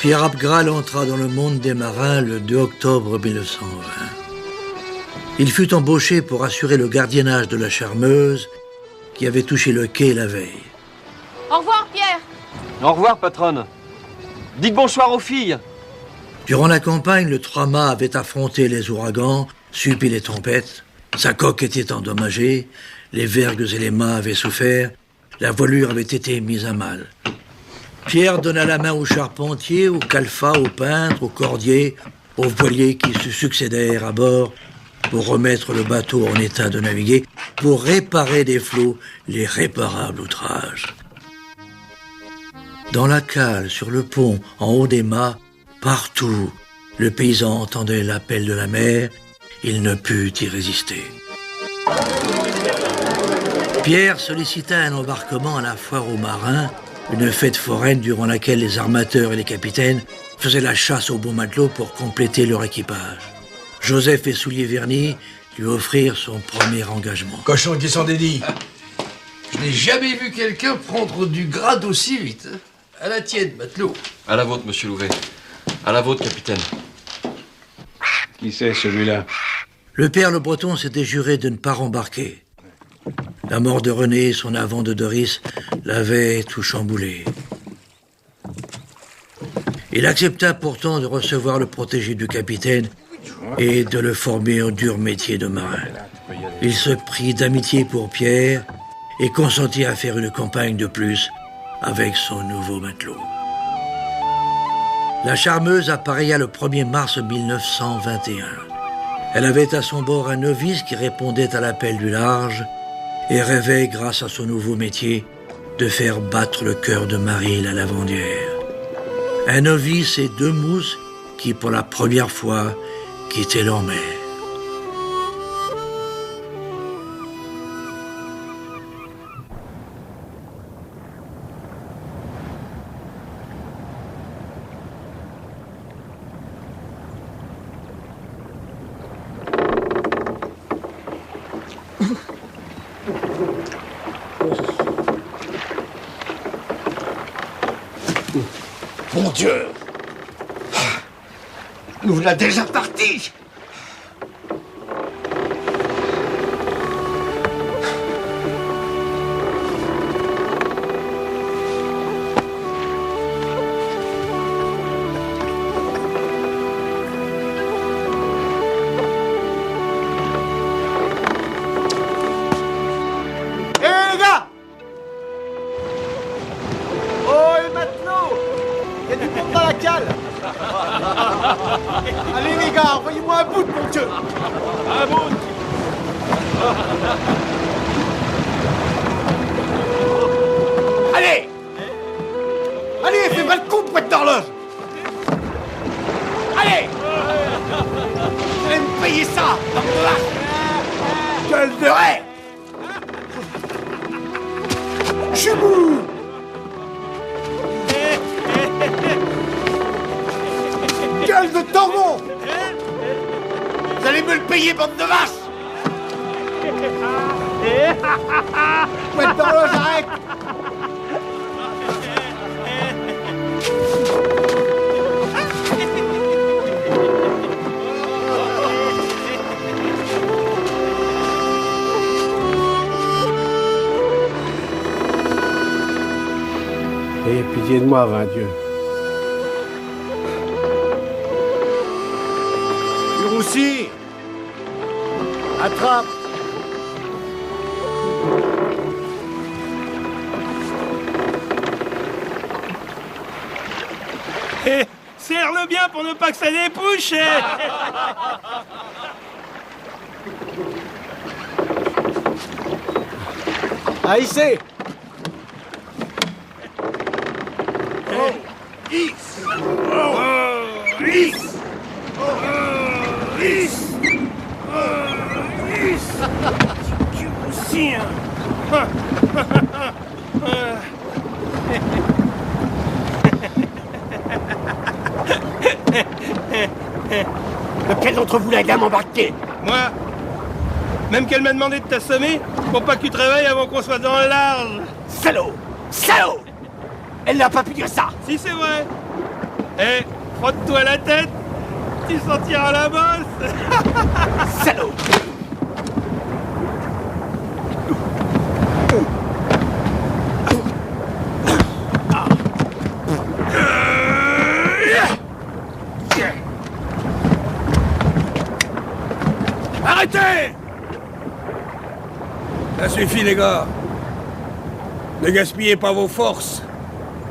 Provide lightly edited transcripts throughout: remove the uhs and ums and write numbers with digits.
Pierre Abgral entra dans le monde des marins le 2 octobre 1920. Il fut embauché pour assurer le gardiennage de la Charmeuse qui avait touché le quai la veille. Au revoir, Pierre. Au revoir, patronne. Dites bonsoir aux filles. Durant la campagne, le 3-mâts avait affronté les ouragans, subi les tempêtes. Sa coque était endommagée, les vergues et les mâts avaient souffert, la voilure avait été mise à mal. Pierre donna la main aux charpentiers, aux calfats, aux peintres, aux cordiers, aux voiliers qui se succédèrent à bord pour remettre le bateau en état de naviguer, pour réparer des flots les réparables outrages. Dans la cale, sur le pont, en haut des mâts, partout, le paysan entendait l'appel de la mer, il ne put y résister. Pierre sollicita un embarquement à la foire aux marins, une fête foraine durant laquelle les armateurs et les capitaines faisaient la chasse aux bons matelots pour compléter leur équipage. Joseph et Soulier-Verny lui offrirent son premier engagement. Cochon qui s'en dédie. Je n'ai jamais vu quelqu'un prendre du grade aussi vite. À la tienne, matelot. À la vôtre, monsieur Louvet. À la vôtre, capitaine. Qui c'est, celui-là? Le père Le Breton s'était juré de ne pas rembarquer. La mort de René, son avant de Doris, l'avait tout chamboulé. Il accepta pourtant de recevoir le protégé du capitaine et de le former au dur métier de marin. Il se prit d'amitié pour Pierre et consentit à faire une campagne de plus avec son nouveau matelot. La Charmeuse appareilla le 1er mars 1921. Elle avait à son bord un novice qui répondait à l'appel du large et rêvait, grâce à son nouveau métier, de faire battre le cœur de Marie la lavandière. Un novice et 2 mousses qui, pour la première fois, quittaient leur mère. Mon Dieu! Nous voilà déjà partis! Allez les gars, envoyez-moi un bout, mon Dieu. Un bout. Allez. Allez, fais pas le coup, poète d'horloge. Allez. Vous allez me payer ça, dans mon lac. Gueule de raie. Chibou. Gueule de taureau! Vous allez me le payer, bande de vaches! Poète d'horloge, arrête! Ayez pitié de moi, vain Dieu. Aussi, attrape. Serre-le bien pour ne pas que ça débouche. Haïssez. Oh, is. Oh, is. Tu aussi, hein. Lequel d'entre vous l'a aidé à m'embarquer? Moi, même qu'elle m'a demandé de t'assommer pour pas que tu te réveilles avant qu'on soit dans le large. Salaud! Salaud! Elle n'a pas pu dire ça! Si, c'est vrai. Eh, frotte-toi la tête, tu sentiras la bosse. Salaud! Arrêtez! Ça suffit, les gars. Ne gaspillez pas vos forces.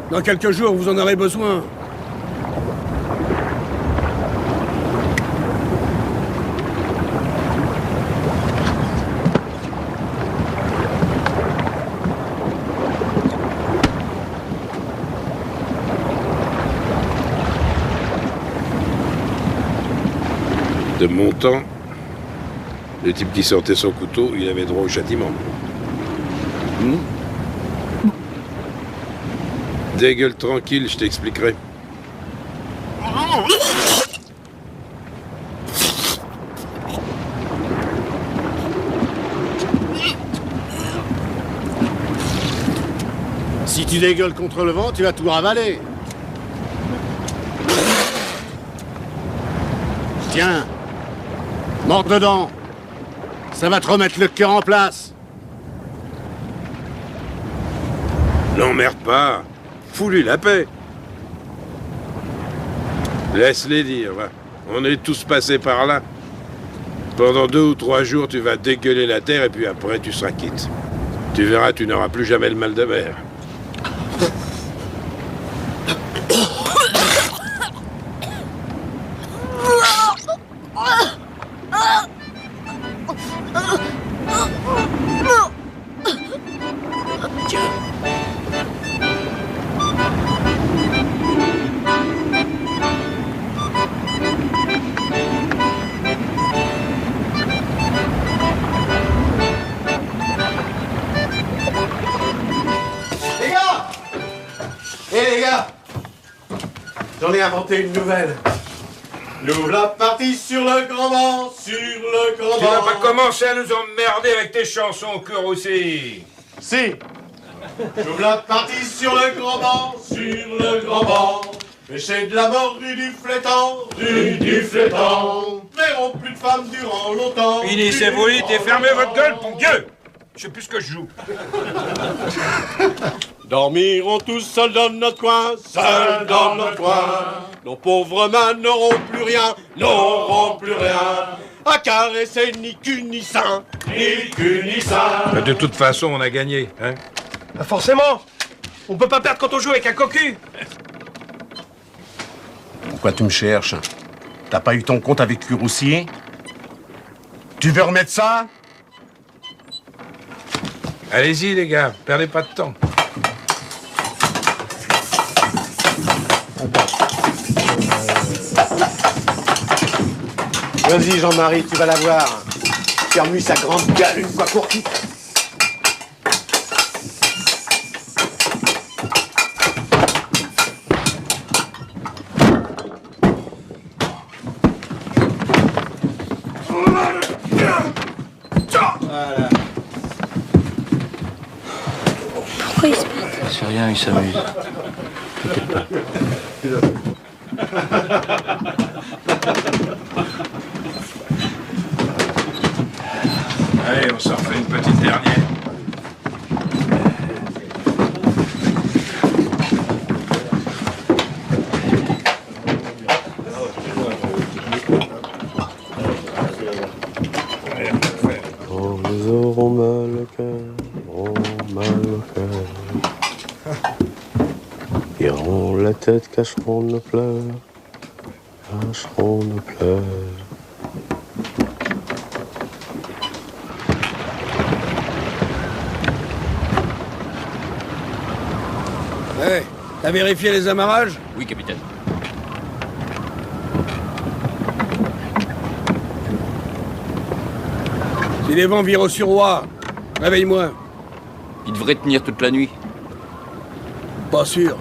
Dans quelques jours, vous en aurez besoin. De mon temps, le type qui sortait son couteau, il avait droit au châtiment. Dégueule tranquille, je t'expliquerai. Si tu dégueules contre le vent, tu vas tout ravaler. Tiens, mord dedans. Ça va te remettre le cœur en place. L'emmerde pas. Fous-lui la paix. Laisse-les dire, va. On est tous passés par là. Pendant 2 ou 3 jours, tu vas dégueuler la terre et puis après, tu seras quitte. Tu verras, tu n'auras plus jamais le mal de mer. Les gars, j'en ai inventé une nouvelle. Nous la partie sur le grand vent, sur le grand vent. Tu vas pas commencer à nous emmerder avec tes chansons, cœur aussi. Si. Nous la partie sur le grand vent, sur le grand vent. Péché de la mort du flétan, du flétan. Verront plus de femmes durant longtemps. Finissez-vous vite et fermez votre gueule, pour Dieu. Je sais plus ce que je joue. Dormiront tous seuls dans notre coin, seuls dans notre coin. Nos pauvres mains n'auront plus rien, n'auront plus rien. À caresser ni cul ni sein, ni cul ni sein. De toute façon, on a gagné, hein. Bah forcément. On peut pas perdre quand on joue avec un cocu. Pourquoi tu me cherches? T'as pas eu ton compte avec Curoussier? Tu veux remettre ça? Allez-y, les gars, perdez pas de temps. Vas-y Jean-Marie, tu vas la voir. Ferme-lui sa grande gueule une fois pour toutes. Voilà. Pourquoi il se bat? C'est rien, il s'amuse. T'inquiète pas. Allez, on s'en refait une petite dernière. Quand nous aurons mal au cœur, auront mal au cœur. Iront la tête, cacheront nos pleurs, cacheront nos pleurs. Ouais, t'as vérifié les amarrages? Oui, capitaine. Si les vents virent au suroît, réveille-moi. Il devrait tenir toute la nuit. Pas sûr.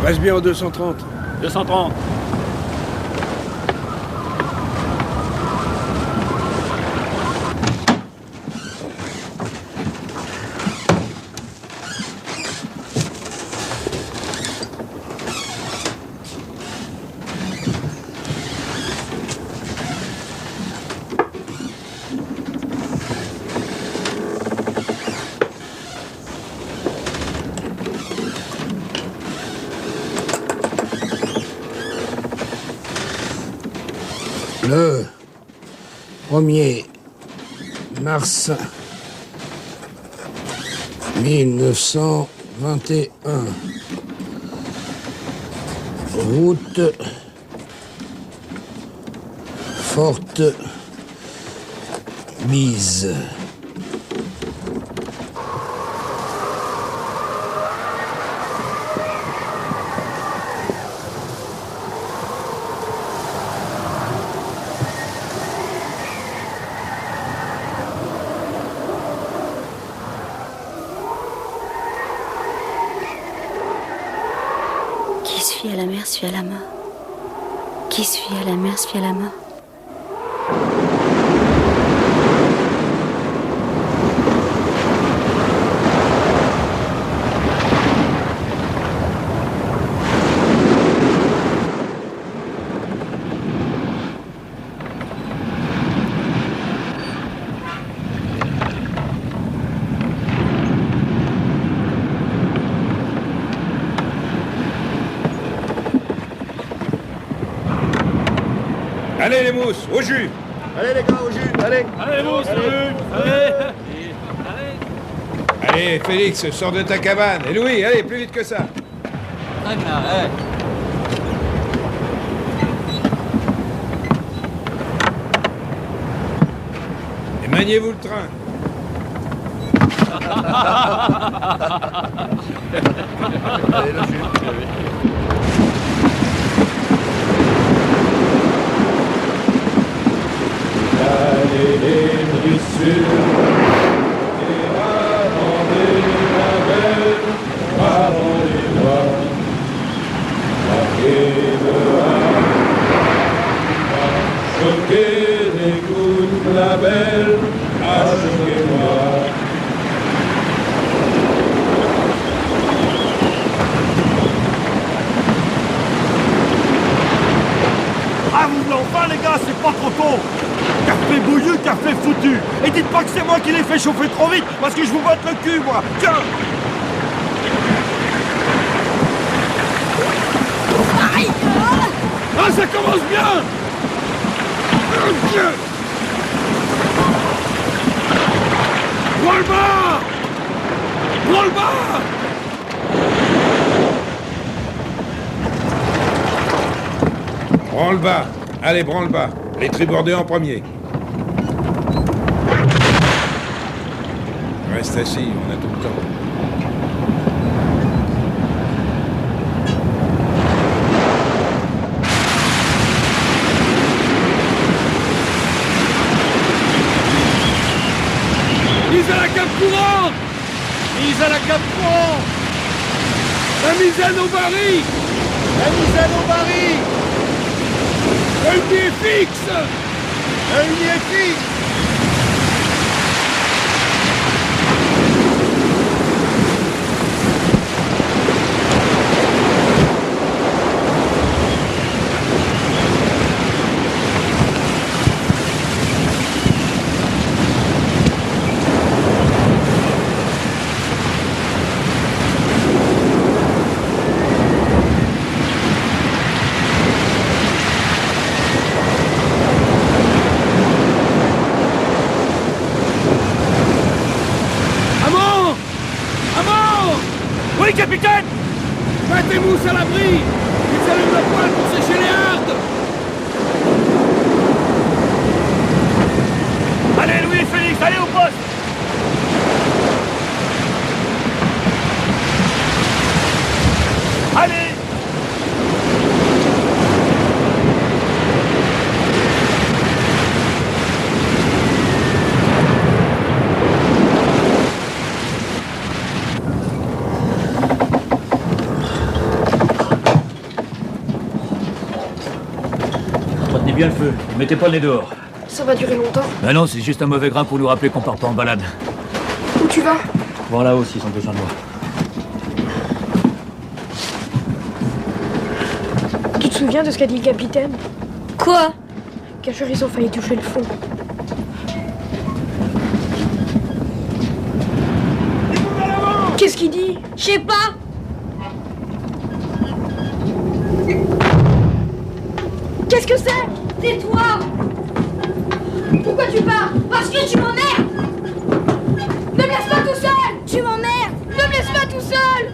Reste bien au 230. 230. Le 1er mars 1921. Route Forte Mise. Qui se fie à la mer se fie à la mort. Qui se fie à la mer se fie à la mort. Allez les mousses, au jus. Allez les gars, au jus, allez. Allez les mousses, au jus. Allez, Félix, sors de ta cabane. Et Louis, allez, plus vite que ça. Et maniez-vous le train. Allez, le jus. Allez les brissures, et attendez la belle, attendez-moi. Marquez de choquez les coups de la belle, achoquez-moi. Ah, vous voulez enfin, les gars, c'est pas trop tôt. Café bouillu, café foutu. Et dites pas que c'est moi qui l'ai fait chauffer trop vite, parce que je vous botte le cul, moi. Tiens. Ah, ça commence bien. Prends le bas. Prends le bas. Prends le bas. Allez, prends le bas. Les tribordés en premier. Reste assis, on a tout le temps. Mise à la cape courante. Mise à la cape courante. La misaine au baril. La misaine au baril. Un pied fixe. Un pied fixe. Oui, capitaine! Mettez mousse à l'abri! Ils allument la poêle pour sécher les hardes! Allez, Louis et Félix, allez au poste! Allez! Retenez bien le feu, mettez pas le nez dehors. Ça va durer longtemps. Ben non, c'est juste un mauvais grain pour nous rappeler qu'on part pas en balade. Où tu vas? Voir là-haut s'ils ont besoin de moi. Tu te souviens de ce qu'a dit le capitaine? Quoi? Qu'un jour ils ont failli toucher le fond. Qu'est-ce qu'il dit? Je sais pas. Qu'est-ce que c'est? Tais-toi! Pourquoi tu pars? Parce que tu m'emmerdes! Ne me laisse pas tout seul! Tu m'emmerdes! Ne me laisse pas tout seul!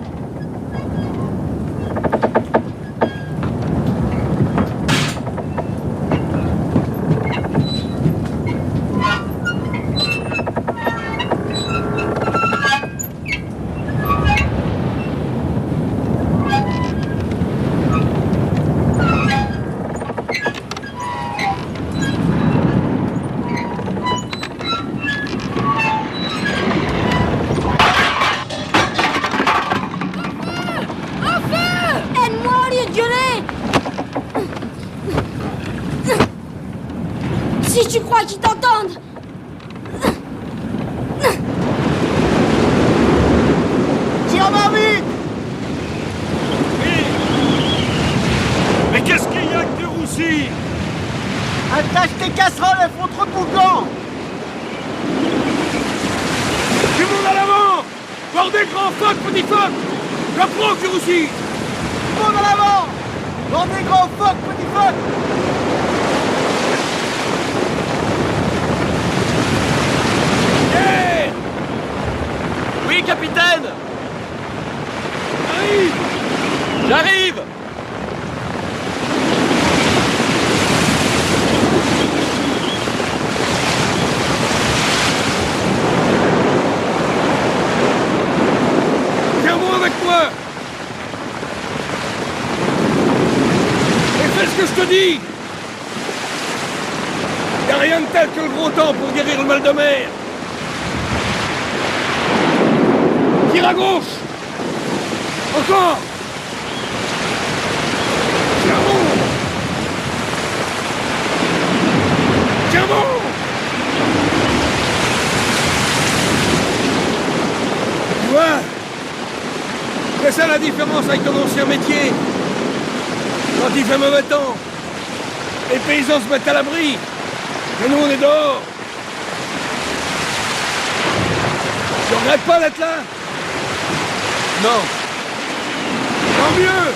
Aide-moi au lieu de gueuler! Si tu crois qu'ils t'entendent! Tire-moi vite! Mais qu'est-ce qu'il y a que tu roussis? Attache tes casseroles, elles font trop de boucan! Du monde à l'avant! Bordez, grand phoque, petit phoque! J'apprends, Kurussi! Du monde à l'avant! Bordez, grand phoque, petit phoque! Yeah! Oui, capitaine! Arrive! J'arrive! Tiens bon avec moi! Et fais ce que je te dis! Y'a rien de tel que le gros temps pour guérir le mal de mer! Tire à gauche! Encore! Tiens bon! Tiens bon! Tu vois? C'est ça la différence avec ton ancien métier. Quand il fait mauvais temps, les paysans se mettent à l'abri. Et nous, on est dehors. Tu regrettes pas d'être là? Non. Tant mieux!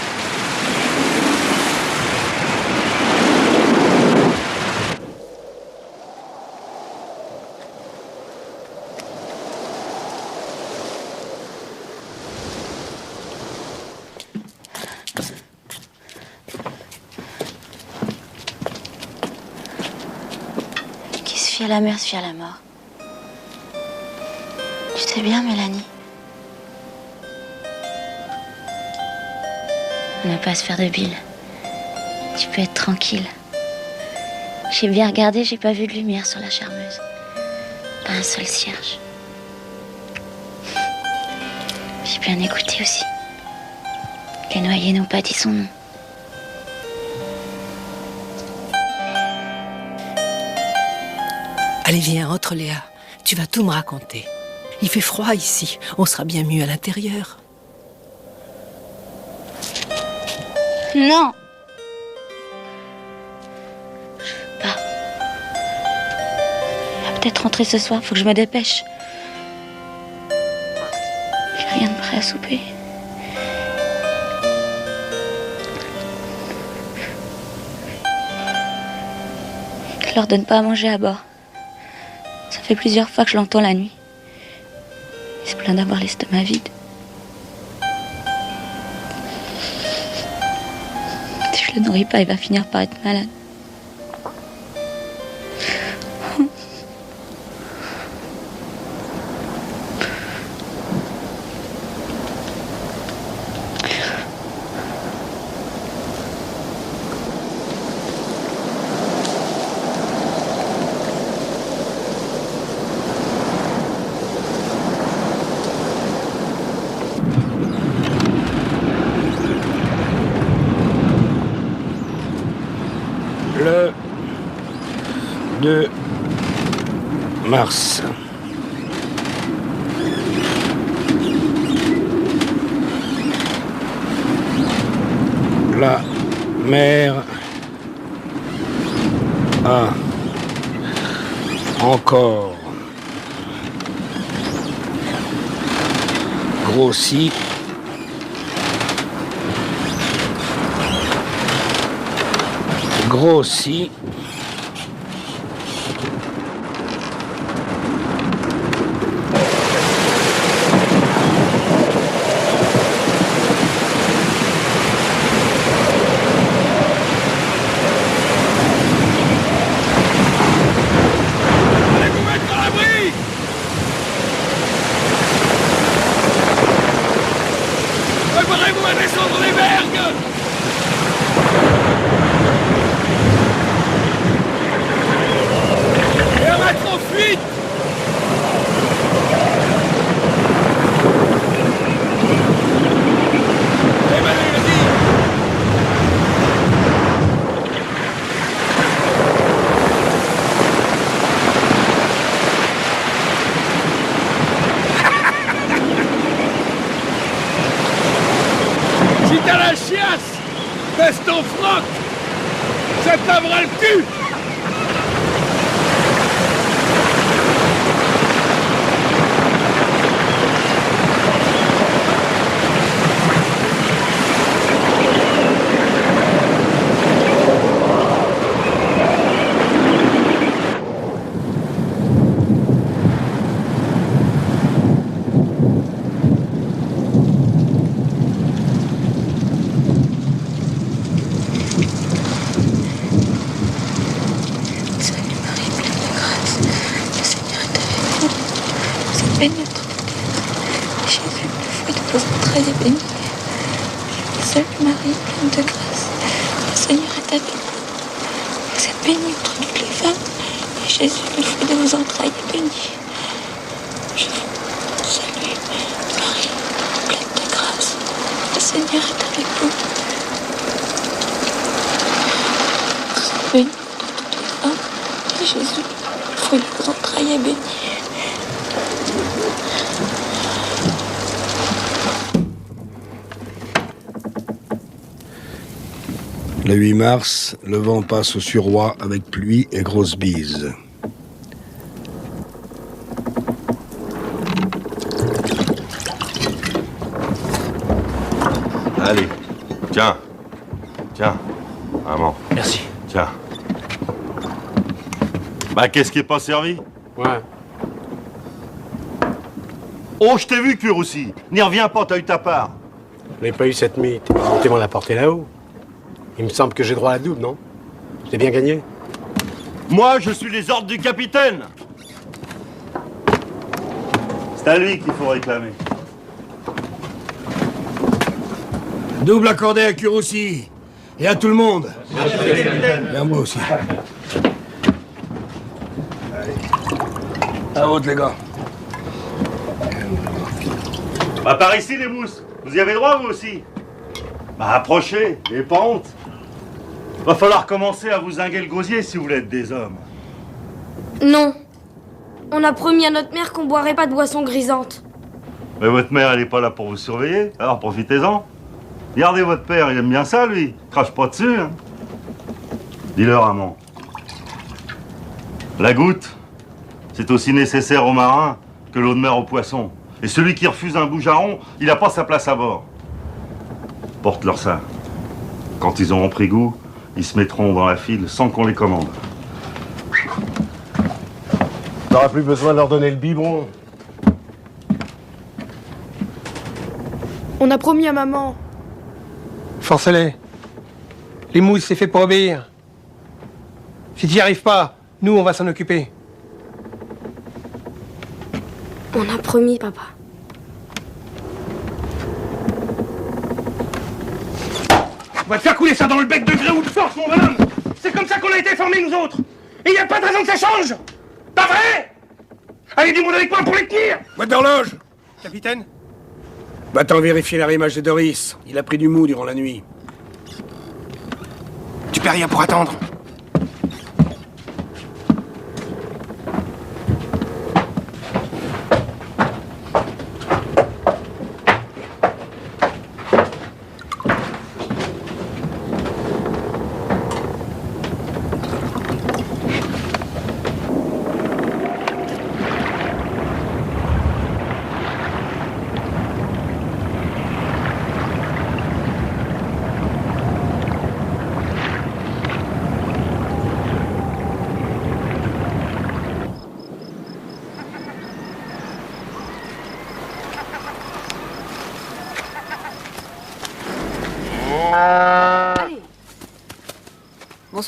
Qui se fie à la mer se fie à la mort. Tu sais bien, Mélanie. On n'a pas à se faire de bile. Tu peux être tranquille. J'ai bien regardé, j'ai pas vu de lumière sur la Charmeuse. Pas un seul cierge. J'ai bien écouté aussi. Les noyés n'ont pas dit son nom. Allez, viens, entre Léa. Tu vas tout me raconter. Il fait froid ici. On sera bien mieux à l'intérieur. Non! Je veux pas. Elle va peut-être rentrer ce soir, faut que je me dépêche. J'ai rien de prêt à souper. Je leur donne pas à manger à bord. Ça fait plusieurs fois que je l'entends la nuit. Il se plaint d'avoir l'estomac vide. Si je le nourris pas, il va finir par être malade. Le 2 mars. La mer a encore grossi grossit. Préparez-vous à descendre les vergues! Et à mettre en fuite! Emmanuel, vas-y! Si t'as la chiasse, baisse ton froc! Ça te lavera le cul! Bénie entre Jésus, le fruit de vos entrailles est béni. Salut Marie, pleine de grâce, le Seigneur est avec vous. Vous êtes bénie entre toutes les femmes, et Jésus, le fruit de vos entrailles est béni. Je vous salue Marie, pleine de grâce, le Seigneur est avec vous. Vous êtes bénie entre toutes les femmes, et Jésus, le fruit de vos entrailles est béni. Le 8 mars, le vent passe au Suroît avec pluie et grosses bises. Allez, tiens. Tiens, maman. Merci. Tiens. Bah, qu'est-ce qui est pas servi? Ouais. Oh, je t'ai vu, cuire aussi. N'y reviens pas, t'as eu ta part. Je n'ai pas eu cette mythe. Ils m'ont l'apporté là-haut. Il me semble que j'ai droit à la double, non? Je l'ai bien gagné. Moi, je suis les ordres du capitaine. C'est à lui qu'il faut réclamer. Double accordé à Kurossi. Et à tout le monde. Et à moi aussi. À haute, les gars. Bah, par ici, les mousses. Vous y avez droit, vous aussi. Bah, approchez, et pas honte. Va falloir commencer à vous zinguer le gosier si vous voulez être des hommes. Non. On a promis à notre mère qu'on boirait pas de boissons grisantes. Mais votre mère, elle est pas là pour vous surveiller, alors profitez-en. Regardez votre père, il aime bien ça, lui. Crache pas dessus, hein. Dis-leur, amant. La goutte, c'est aussi nécessaire aux marins que l'eau de mer aux poissons. Et celui qui refuse un boujaron, il n'a pas sa place à bord. Porte-leur ça. Quand ils auront pris goût, ils se mettront dans la file sans qu'on les commande. T'auras plus besoin de leur donner le biberon. On a promis à maman. Forcez-les. Les mousses, c'est fait pour obéir. Si tu n'y arrives pas, nous, on va s'en occuper. On a promis, papa. On va te faire couler ça dans le bec de gré ou de force, mon bonhomme. C'est comme ça qu'on a été formés, nous autres. Et il n'y a pas de raison que ça change. Pas vrai? Allez, du monde avec moi pour les tenir. Boîte d'horloge. Capitaine? Va-t'en vérifier l'arrimage de Doris. Il a pris du mou durant la nuit. Tu perds rien pour attendre.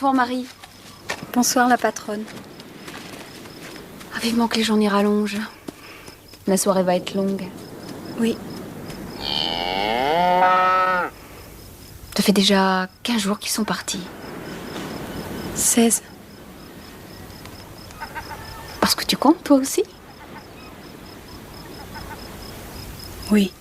Bonsoir Marie. Bonsoir la patronne. Ah, vivement que les journées rallongent. La soirée va être longue. Oui. Ça fait déjà 15 jours qu'ils sont partis. 16. Parce que tu comptes toi aussi? Oui.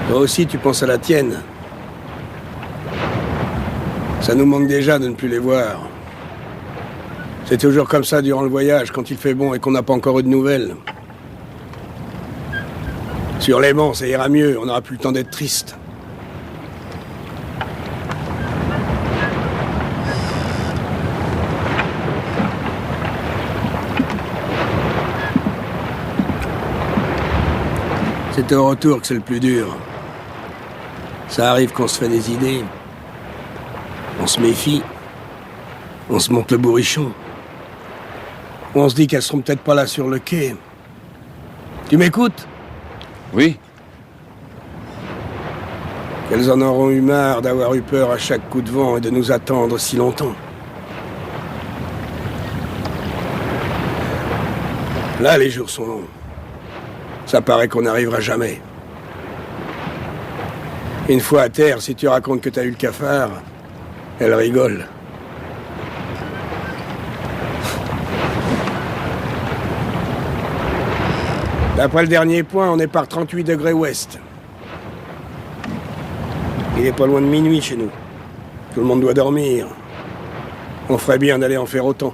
Toi aussi, tu penses à la tienne. Ça nous manque déjà de ne plus les voir. C'est toujours comme ça durant le voyage, quand il fait bon et qu'on n'a pas encore eu de nouvelles. Sur les bancs, ça ira mieux, on n'aura plus le temps d'être triste. C'est au retour que c'est le plus dur. Ça arrive qu'on se fait des idées. On se méfie. On se monte le bourrichon. On se dit qu'elles seront peut-être pas là sur le quai. Tu m'écoutes? Oui. Qu'elles en auront eu marre d'avoir eu peur à chaque coup de vent et de nous attendre si longtemps. Là, les jours sont longs. Ça paraît qu'on n'arrivera jamais. Une fois à terre, si tu racontes que t'as eu le cafard, elle rigole. D'après le dernier point, on est par 38 degrés ouest. Il est pas loin de minuit chez nous. Tout le monde doit dormir. On ferait bien d'aller en faire autant.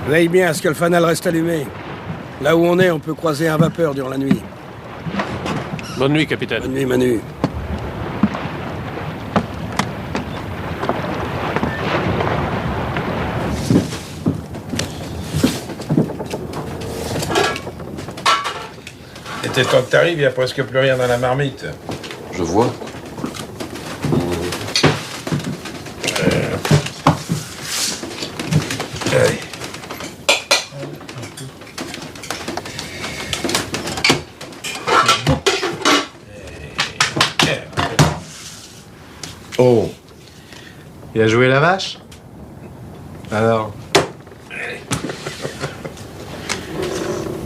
Veille bien à ce que le fanal reste allumé. Là où on est, on peut croiser un vapeur durant la nuit. Bonne nuit, capitaine. Bonne nuit, Manu. Et temps que t'arrives, il n'y a presque plus rien dans la marmite. Je vois. Allez. Oh. Il a joué la vache? Alors?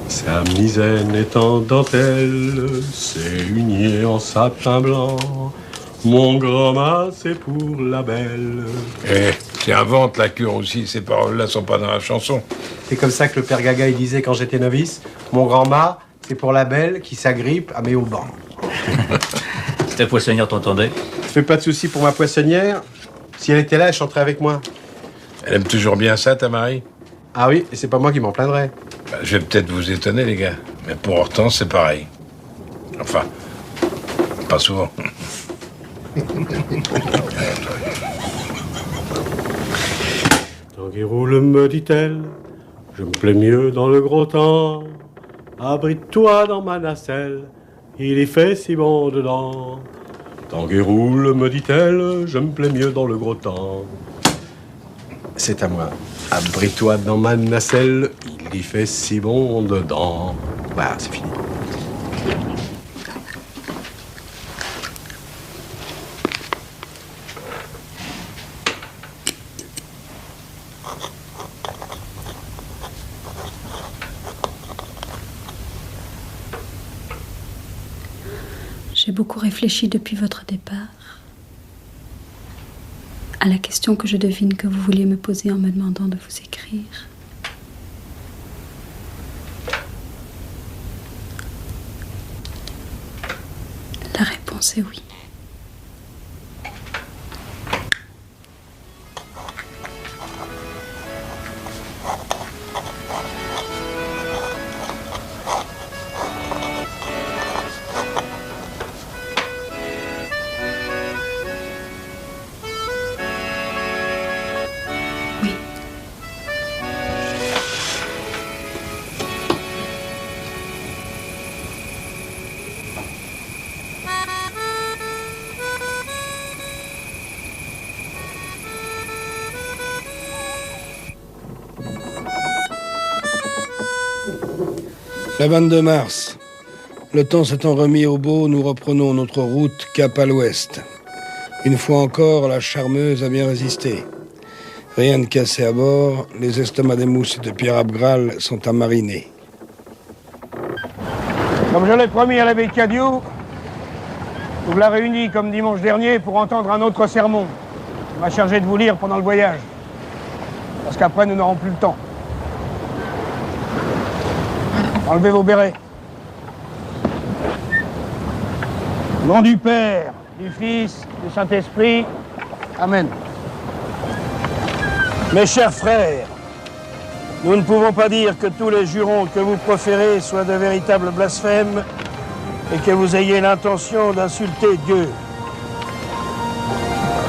Sa misaine est en dentelle, c'est unié en sapin blanc. Mon grand-mât, c'est pour la belle. Eh, tu inventes la cure aussi, ces paroles-là sont pas dans la chanson. C'est comme ça que le père Gaga il disait quand j'étais novice. Mon grand-mât, c'est pour la belle qui s'agrippe à mes haubans. Si ta poissonnière t'entendait. Fais pas de soucis pour ma poissonnière. Si elle était là, elle chanterait avec moi. Elle aime toujours bien ça, ta Marie? Ah oui, et c'est pas moi qui m'en plaindrais. Bah, je vais peut-être vous étonner, les gars. Mais pour Hortense, c'est pareil. Enfin, pas souvent. Tanguy roule, me dit-elle, je me plais mieux dans le gros temps. Abrite-toi dans ma nacelle, il y fait si bon dedans. Tanguy roule, me dit-elle, je me plais mieux dans le gros temps. C'est à moi. Abrite-toi dans ma nacelle, il y fait si bon dedans. Voilà, c'est fini. J'ai beaucoup réfléchi depuis votre départ à la question que je devine que vous vouliez me poser en me demandant de vous écrire. La réponse réponse est oui. Le 22 mars, le temps s'étant remis au beau, nous reprenons notre route cap à l'ouest. Une fois encore, la Charmeuse a bien résisté. Rien de cassé à bord, les estomacs des mousses et de Pierre Abgral sont à mariner. Comme je l'ai promis à l'abbé Cadieux, nous la réunis comme dimanche dernier pour entendre un autre sermon. Il m'a chargé de vous lire pendant le voyage. Parce qu'après, nous n'aurons plus le temps. Enlevez vos bérets. Au nom du Père, du Fils, du Saint-Esprit. Amen. Mes chers frères, nous ne pouvons pas dire que tous les jurons que vous proférez soient de véritables blasphèmes et que vous ayez l'intention d'insulter Dieu.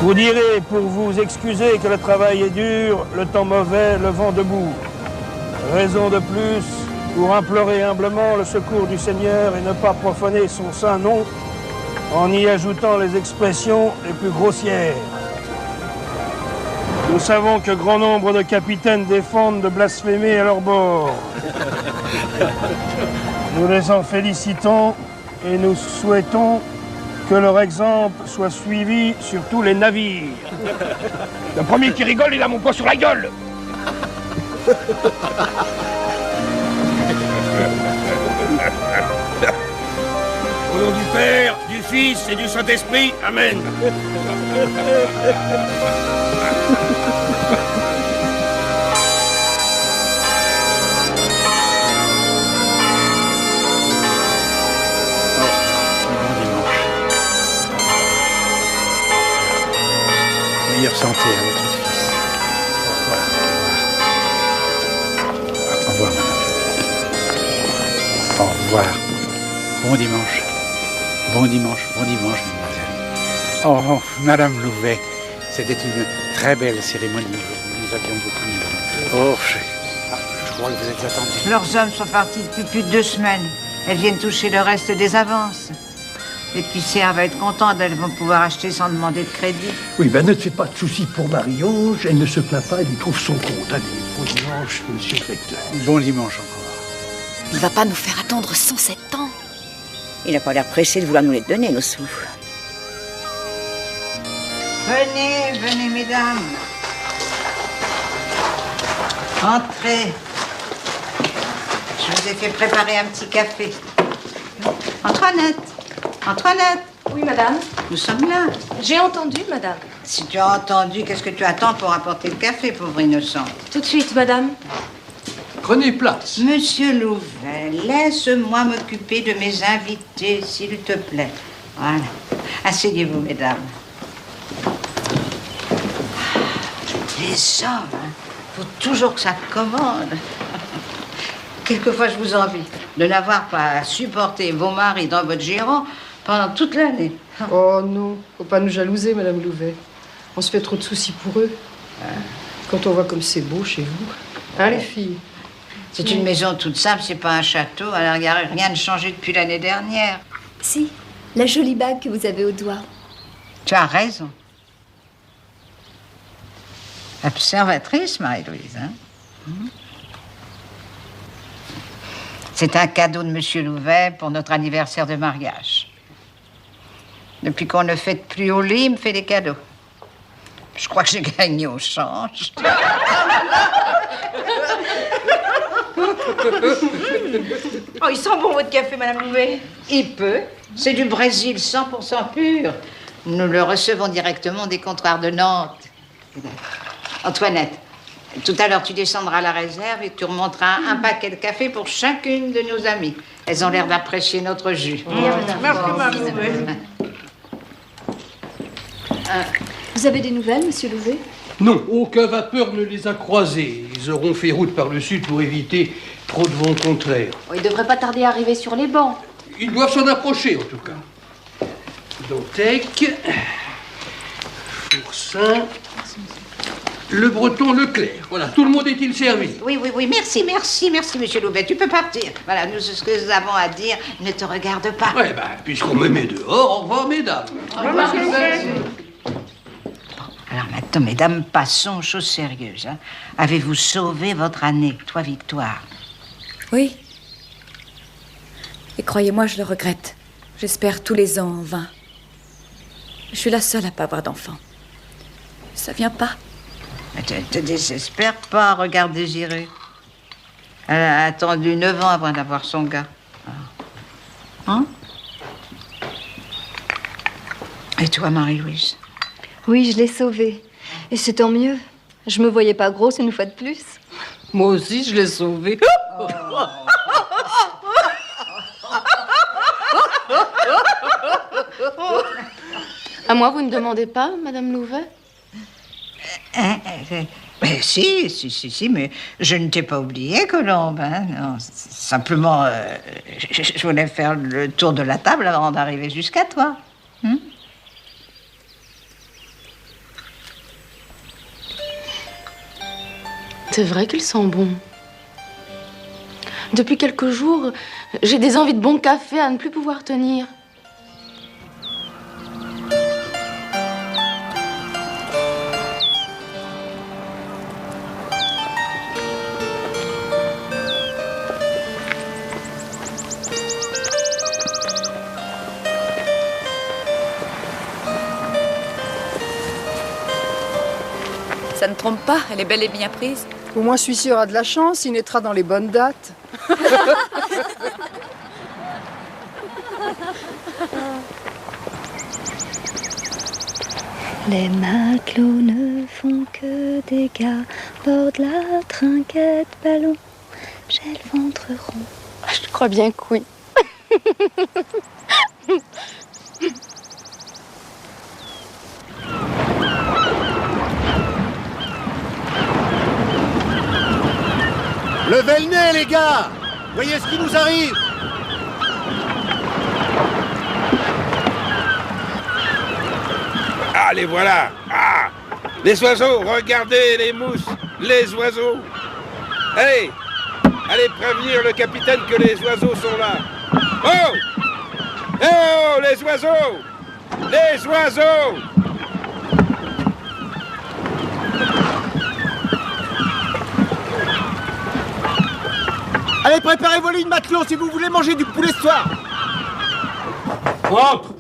Vous direz pour vous excuser que le travail est dur, le temps mauvais, le vent debout. Raison de plus pour implorer humblement le secours du Seigneur et ne pas profaner son saint nom en y ajoutant les expressions les plus grossières. Nous savons que grand nombre de capitaines défendent de blasphémer à leur bord. Nous les en félicitons et nous souhaitons que leur exemple soit suivi sur tous les navires. Le premier qui rigole, il a mon poing sur la gueule. Au nom du Père, du Fils et du Saint-Esprit, Amen. Meilleure santé à votre fils. Au revoir, madame. Au revoir. Bon dimanche. Bon dimanche, mademoiselle. Oh, madame Louvet, c'était une très belle cérémonie. Nous avions beaucoup aimé. Oh, je crois que vous êtes attendus. Leurs hommes sont partis depuis plus de 2 semaines. Elles viennent toucher le reste des avances. L'épicière va être contente, elles vont pouvoir acheter sans demander de crédit. Oui, ben ne te fais pas de soucis pour Marie-Ange, elle ne se plaint pas, elle y trouve son compte. Allez, bon dimanche, monsieur le recteur. Bon dimanche encore. Il va pas nous faire attendre 107 ans. Il n'a pas l'air pressé de vouloir nous les donner, nos sous. Venez, venez, mesdames. Entrez. Je vous ai fait préparer un petit café. Antoinette. Antoinette. Oui, madame. Nous sommes là. J'ai entendu, madame. Si tu as entendu, qu'est-ce que tu attends pour apporter le café, pauvre innocent? Tout de suite, madame. Prenez place. Monsieur Louvet, laisse-moi m'occuper de mes invités, s'il te plaît. Voilà. Asseyez-vous, mesdames. Les hommes, hein, faut toujours que ça commande. Quelquefois, je vous envie de n'avoir pas à supporter vos maris dans votre giron pendant toute l'année. Oh non, faut pas nous jalouser, madame Louvet. On se fait trop de soucis pour eux. Quand on voit comme c'est beau chez vous. Hein, les filles? C'est une maison toute simple, c'est pas un château. Alors, il n'y a rien de changé depuis l'année dernière. Si, la jolie bague que vous avez au doigt. Tu as raison. Observatrice, Marie-Louise, hein? C'est un cadeau de Monsieur Louvet pour notre anniversaire de mariage. Depuis qu'on ne fête plus au lit, il me fait des cadeaux. Je crois que j'ai gagné au change. Oh, il sent bon votre café, madame Louvet. Il peut. C'est du Brésil 100% pur. Nous le recevons directement des comptoirs de Nantes. Antoinette, tout à l'heure, tu descendras à la réserve et tu remonteras un paquet de café pour chacune de nos amies. Elles ont l'air d'apprécier notre jus. Merci, madame Louvet. Vous avez des nouvelles, monsieur Louvet? Non, aucun vapeur ne les a croisés. Ils auront fait route par le sud pour éviter trop de vent contraire. Oh, ils devraient pas tarder à arriver sur les bancs. Ils doivent s'en approcher, en tout cas. Dantec, Fourcin, Le Breton, Leclerc. Voilà, tout le monde est-il servi? Oui, merci, monsieur Louvet. Tu peux partir. Voilà, nous, ce que nous avons à dire ne te regarde pas. Ouais, puisqu'on me met dehors, au revoir, mesdames. Au revoir, Alors maintenant, mesdames, passons aux choses sérieuses. Hein. Avez-vous sauvé votre année, toi, Victoire? Oui. Et croyez-moi, je le regrette. J'espère tous les ans en vain. Je suis la seule à pas avoir d'enfant. Ça vient pas. Mais te désespère pas, regarde Désirée. Elle a attendu 9 ans avant d'avoir son gars. Hein? Et toi, Marie-Louise? Oui, je l'ai sauvé. Et c'est tant mieux. Je me voyais pas grosse une fois de plus. Moi aussi, je l'ai sauvé. À moi, vous ne demandez pas, Madame Louvet? Si, mais je ne t'ai pas oublié, Colombe. Hein, non, simplement, je voulais faire le tour de la table avant d'arriver jusqu'à toi. C'est vrai qu'il sent bon. Depuis quelques jours, j'ai des envies de bon café à ne plus pouvoir tenir. Ça ne trompe pas, elle est bel et bien prise. Au moins, celui-ci aura de la chance, il naîtra dans les bonnes dates. Les matelots ne font que des gars, bord de la trinquette ballon, j'ai le ventre rond. Je crois bien que oui. Levez le nez, les gars! Voyez ce qui nous arrive! Ah, les voilà! Ah! Les oiseaux, regardez les mousses! Les oiseaux! Hey! Allez prévenir le capitaine que les oiseaux sont là! Oh! Eh oh, les oiseaux! Les oiseaux! Allez, préparez vos lignes, matelots, si vous voulez manger du poulet ce soir! Entre!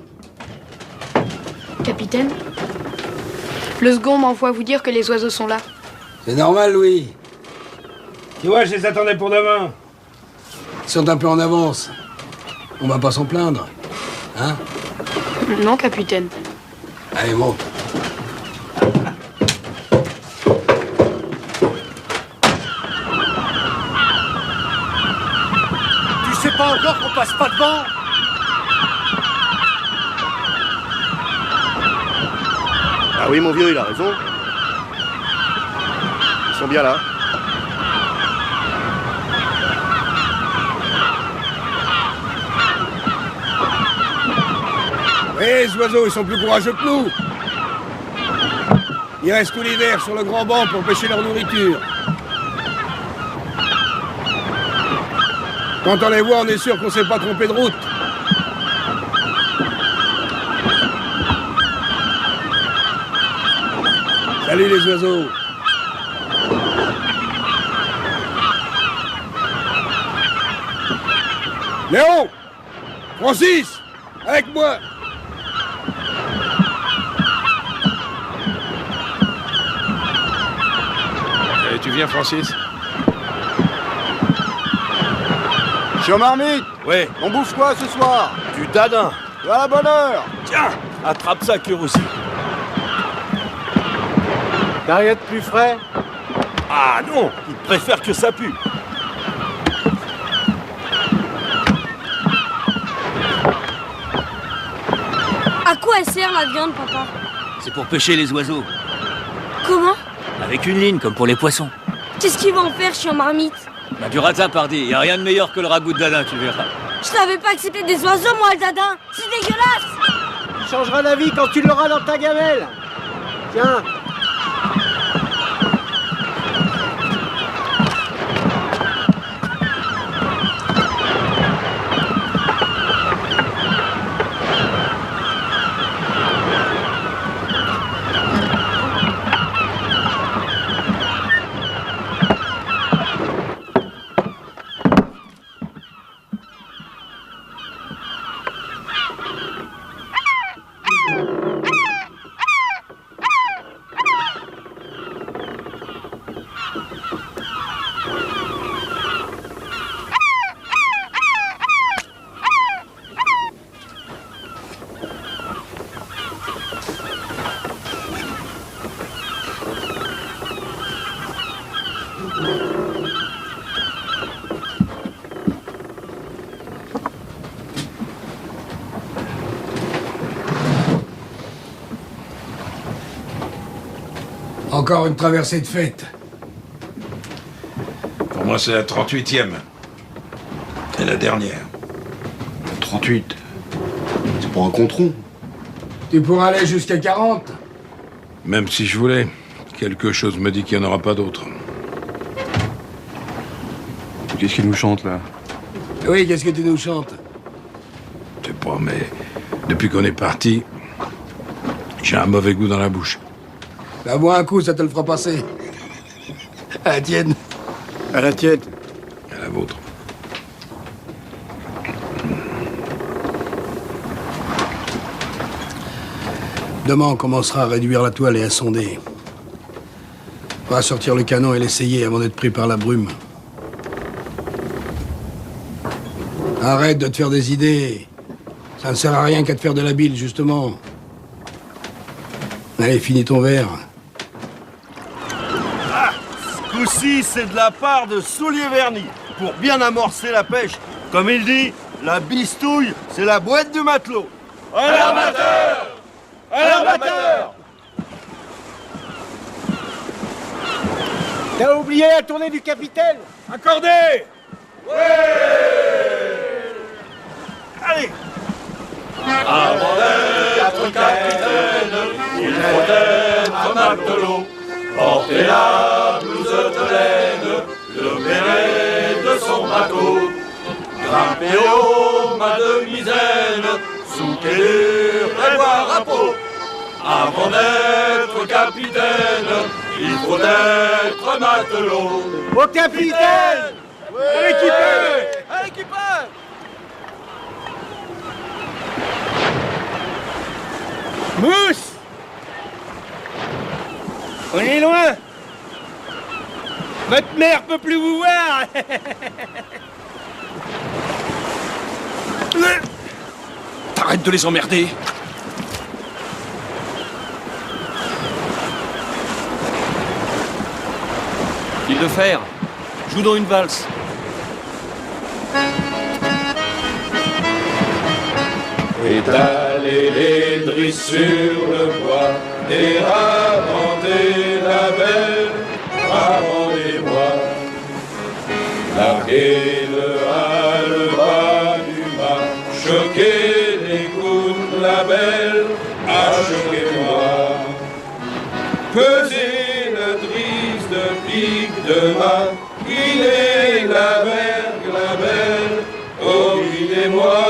Capitaine, le second m'envoie vous dire que les oiseaux sont là. C'est normal, Louis. Tu vois, je les attendais pour demain. Ils sont un peu en avance. On va pas s'en plaindre. Hein? Non, capitaine. Allez, monte. Tu sais pas encore qu'on passe pas devant? Ah oui, mon vieux, il a raison. Ils sont bien là. Oui, les oiseaux, ils sont plus courageux que nous. Ils restent tout l'hiver sur le grand banc pour pêcher leur nourriture. Quand on les voit, on est sûr qu'on s'est pas trompé de route. Salut les oiseaux. Léon! Francis! Avec moi! Tu viens, Francis? Je suis au marmite. Ouais. On bouffe quoi ce soir? Du dadin. À la bonne heure. Tiens, attrape ça, cure aussi. T'as rien de plus frais? Ah non, il préfère que ça pue. À quoi elle sert la viande, papa? C'est pour pêcher les oiseaux. Comment? Avec une ligne, comme pour les poissons. Qu'est-ce qu'il va en faire, chien marmite? Bah, du rata, pardi. Y a rien de meilleur que le ragoût de dadin, tu verras. Je savais pas que c'était des oiseaux, moi, le dadin. C'est dégueulasse. Tu changeras d'avis quand tu l'auras dans ta gamelle. Tiens. Encore une traversée de fête. Pour moi, c'est la 38e. Et la dernière. 38. C'est pour un contron. Tu pourras aller jusqu'à 40. Même si je voulais, quelque chose me dit qu'il n'y en aura pas d'autres. Qu'est-ce qu'il nous chante, là? Oui, qu'est-ce que tu nous chantes? Je sais pas, mais depuis qu'on est parti, j'ai un mauvais goût dans la bouche. Bah, bois un coup, ça te le fera passer. À la tienne. À la tienne. À la vôtre. Demain, on commencera à réduire la toile et à sonder. On va sortir le canon et l'essayer avant d'être pris par la brume. Arrête de te faire des idées. Ça ne sert à rien qu'à te faire de la bile, justement. Allez, finis ton verre. Ce coup-ci, c'est de la part de Soulier Vernis, pour bien amorcer la pêche. Comme il dit, la bistouille, c'est la boîte du matelot. À l'armateur! À l'armateur! T'as oublié la tournée du capitaine? Accordé! Ouais! Allez! Avant d'être capitaine, il faut être matelot. Porter la blouse de laine, le béret de son bateau. Grimper au mât de misaine, souquer dur et boire à peau. Avant d'être capitaine, il faut être matelot. Au capitaine! À l'équipage! À l'équipage! Mousse! On est loin! Votre mère peut plus vous voir! T'arrêtes de les emmerder. Fil de fer, joue dans une valse. Étaler les drisses sur le bois, et ravanter la belle, avant les bois. Larguer le à le bas du mât, choquer les coups de la belle, à choquer moi. Peser le drisse de pique de mât, guider la vergue, la belle, oh guidez-moi.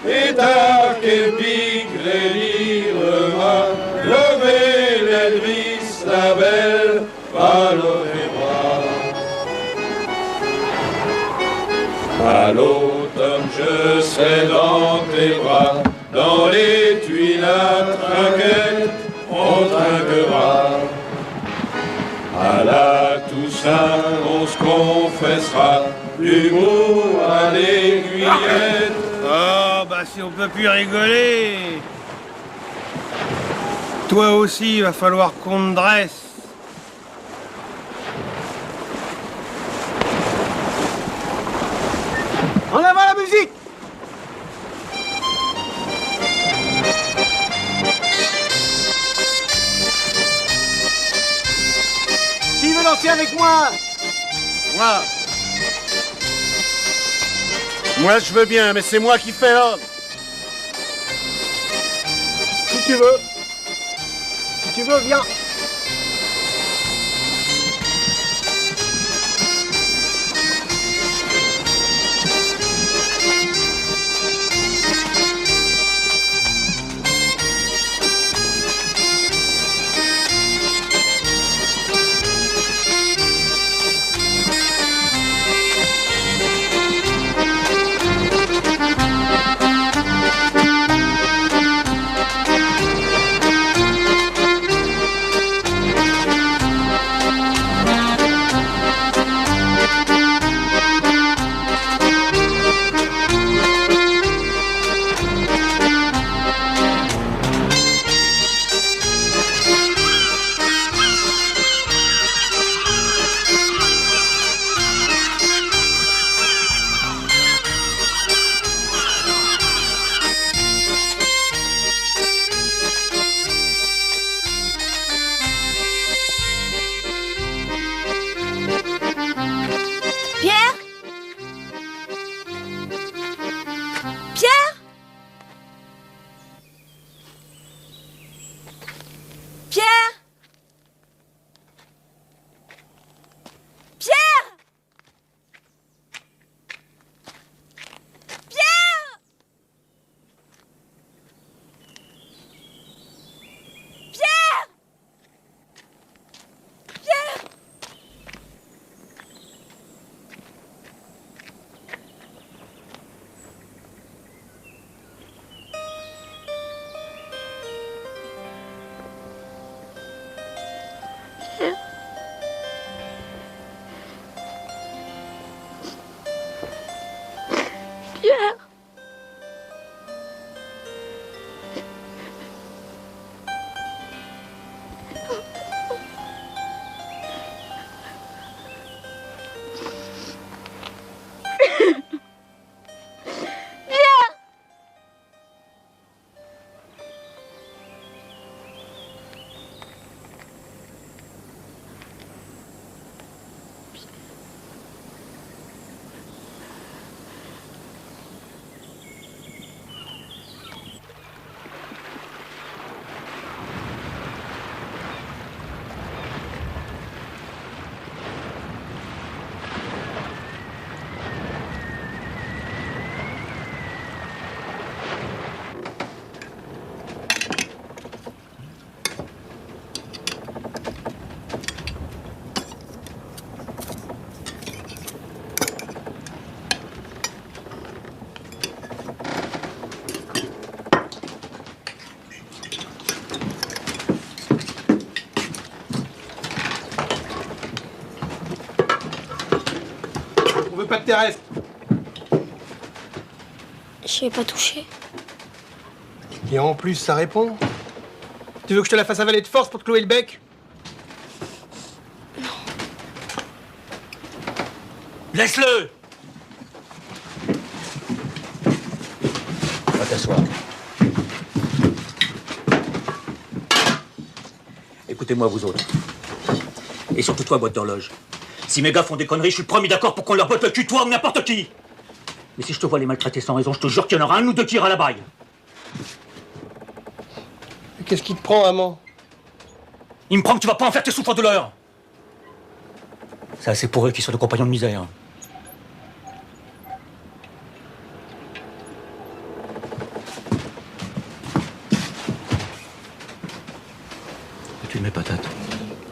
Et taquer le pic, l'élire-moi, lever les drisses, la belle, valorez-moi. À l'automne, je serai dans tes bras, dans les tuiles à trinquette, on trinquera. À la Toussaint, on se confessera, l'humour à l'aiguillette. Oh, bah si on peut plus rigoler. Toi aussi, il va falloir qu'on te dresse. En avant la musique! danser avec moi? Moi, je veux bien, mais c'est moi qui fais l'homme. Si tu veux. Si tu veux, viens. Pierre. On veut pas de terrestre. J'y ai pas touché. Et en plus, ça répond. Tu veux que je te la fasse avaler de force pour te clouer le bec? Laisse-le! Va t'asseoir. Écoutez-moi, vous autres. Et surtout toi, boîte d'horloge. Si mes gars font des conneries, je suis le premier d'accord pour qu'on leur botte le cul, toi ou n'importe qui. Mais si je te vois les maltraiter sans raison, je te jure qu'il y en aura un ou deux qui ira à la baille. Qu'est-ce qui te prend, amant? Il me prend que tu vas pas en faire tes souffres-douleurs. C'est assez pour eux qu'ils soient de compagnons de misère. Tu mets patate.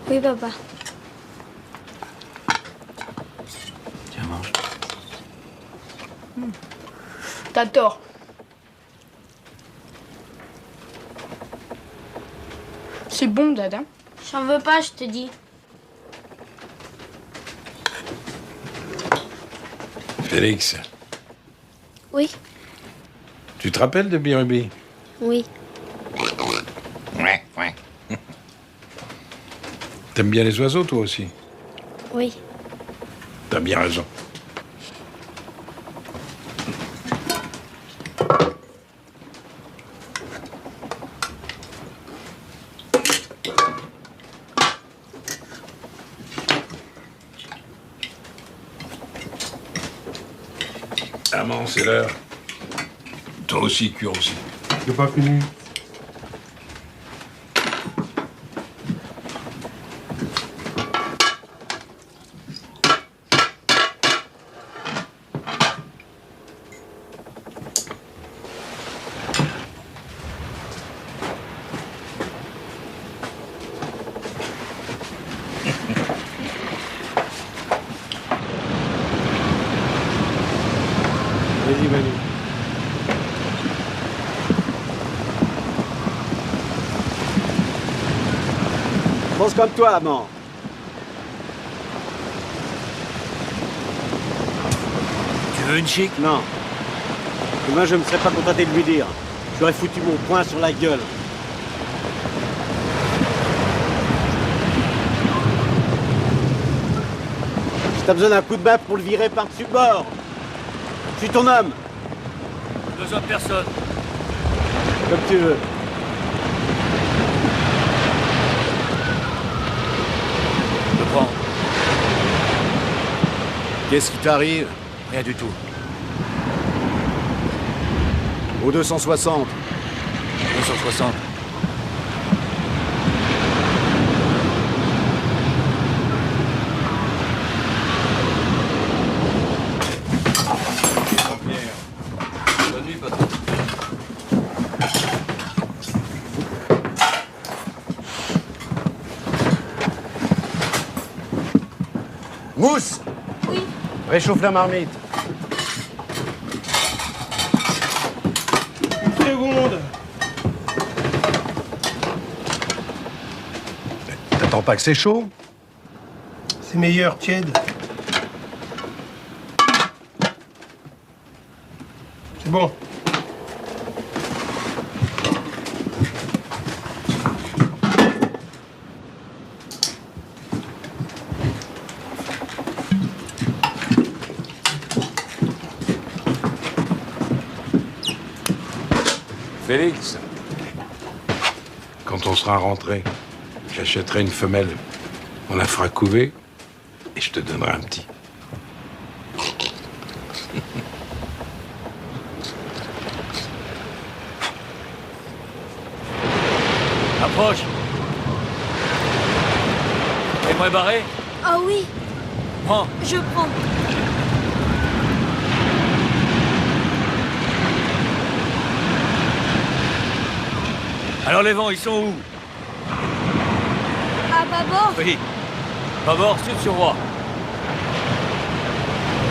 Oui, papa. Tiens, mange. T'as tort. C'est bon, Dad. Hein? J'en veux pas, je te dis. Félix, Oui, tu te rappelles de Birubi? oui. Ouais. T'aimes bien les oiseaux, toi aussi? Oui. T'as bien raison. Maman, c'est l'heure. Toi aussi, cuire aussi. J'ai pas fini. Vas-y, Manu. Pense comme toi, amant. Tu veux une chic? Non. Demain, je ne me serais pas contenté de lui dire. J'aurais foutu mon poing sur la gueule. Si t'as besoin d'un coup de main pour le virer par-dessus le bord, je suis ton homme. Besoin de personne. Comme tu veux. Je prends. Qu'est-ce qui t'arrive? Rien du tout. Au 260. 260. Bonne nuit, patron. Mousse! Oui. Réchauffe la marmite. Une seconde. T'attends pas que c'est chaud? C'est meilleur, tiède. C'est bon. Félix, quand on sera rentré, j'achèterai une femelle. On la fera couver et je te donnerai un petit. Approche. Et moi barré? Ah oui, Prends. je prends. Alors les vents, ils sont où? À bâbord? Oui. Bâbord, sud sur roi.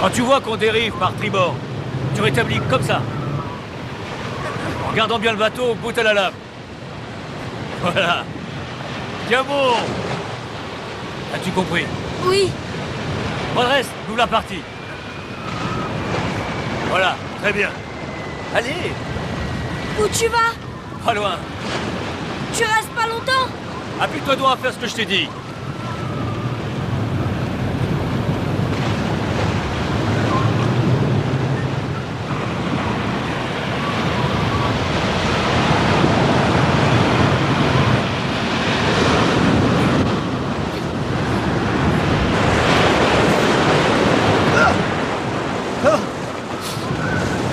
Quand tu vois qu'on dérive par tribord, tu rétablis comme ça. En gardant bien le bateau, bout à la lame. Voilà. Tiens bon. As-tu compris? Oui. Redresse, nous la partie. Voilà, très bien. Allez, Où tu vas? pas loin. Tu restes pas longtemps? Appuie-toi donc à faire ce que je t'ai dit.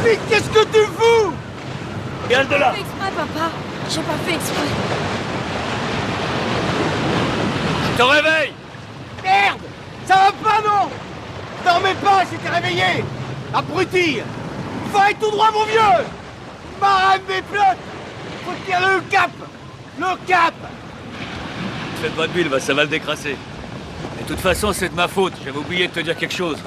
Mais qu'est-ce que tu fous? Regarde de J'ai là. pas fait exprès, papa. J'ai pas fait exprès. Je te réveille. Merde! Ça va pas, non? Dormez pas, j'étais réveillé! Abruti! Faut aller tout droit, mon vieux! Marin des flottes! Faut tenir le cap! Le cap! Faites pas de bulle, ça va le décrasser. Et de toute façon, c'est de ma faute. J'avais oublié de te dire quelque chose.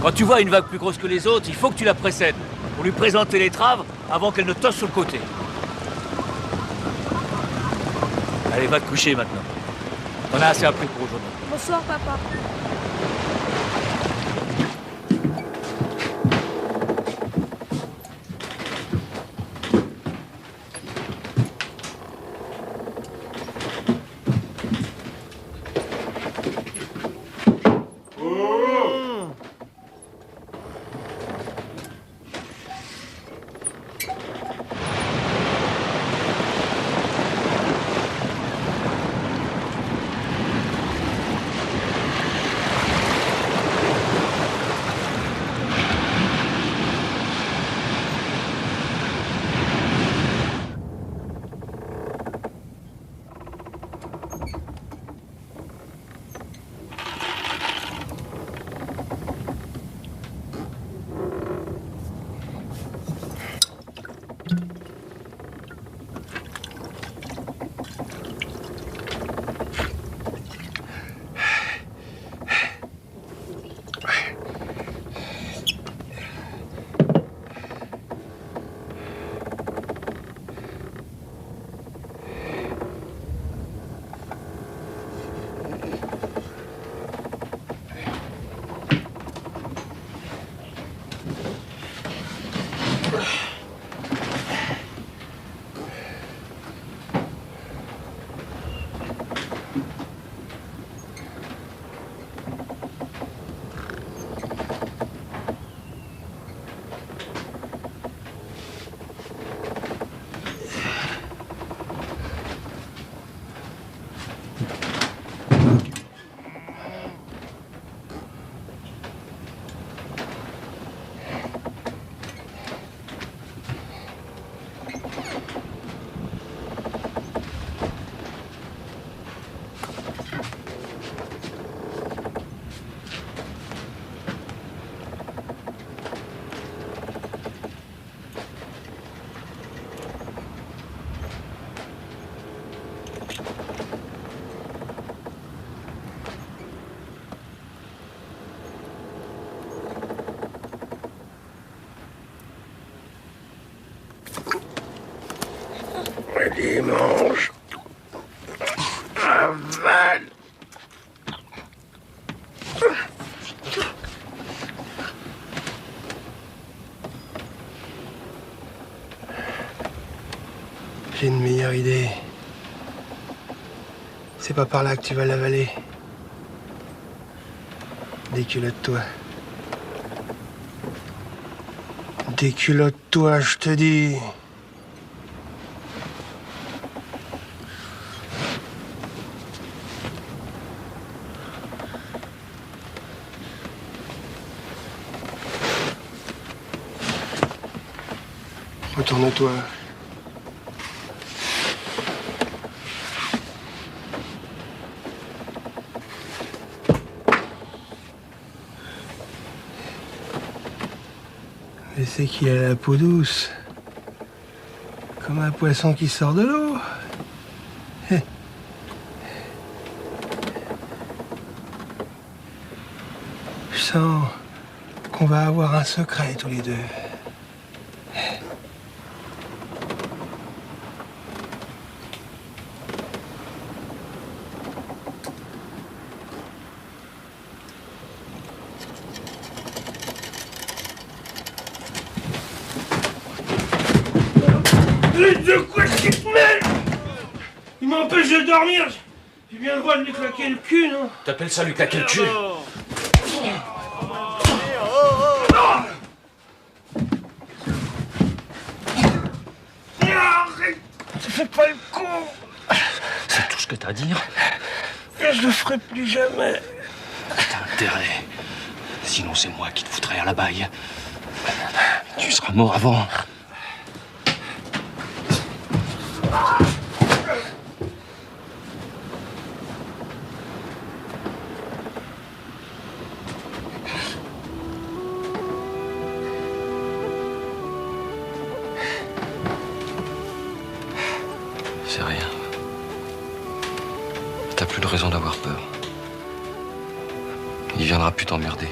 Quand tu vois une vague plus grosse que les autres, il faut que tu la précèdes pour lui présenter l'étrave avant qu'elle ne tosse sur le côté. Allez, va te coucher maintenant. On a assez appris pour aujourd'hui. Bonsoir, papa. Dimanche. Aval. J'ai une meilleure idée. C'est pas par là que tu vas l'avaler. Déculotte-toi. Déculotte-toi, je te dis. Retourne-toi. Mais c'est qu'il a la peau douce. Comme un poisson qui sort de l'eau. Je sens qu'on va avoir un secret tous les deux. De quoi tu te mêles? Il m'empêche de dormir. J'ai bien le droit de lui claquer le cul, non? T'appelles ça lui claquer le cul? Arrête! Tu fais pas le con! C'est tout ce que t'as à dire? Et je le ferai plus jamais. T'as intérêt. Sinon, c'est moi qui te foutrai à la baille. Tu seras mort avant. C'est rien. T'as plus de raison d'avoir peur. Il viendra plus t'emmerder.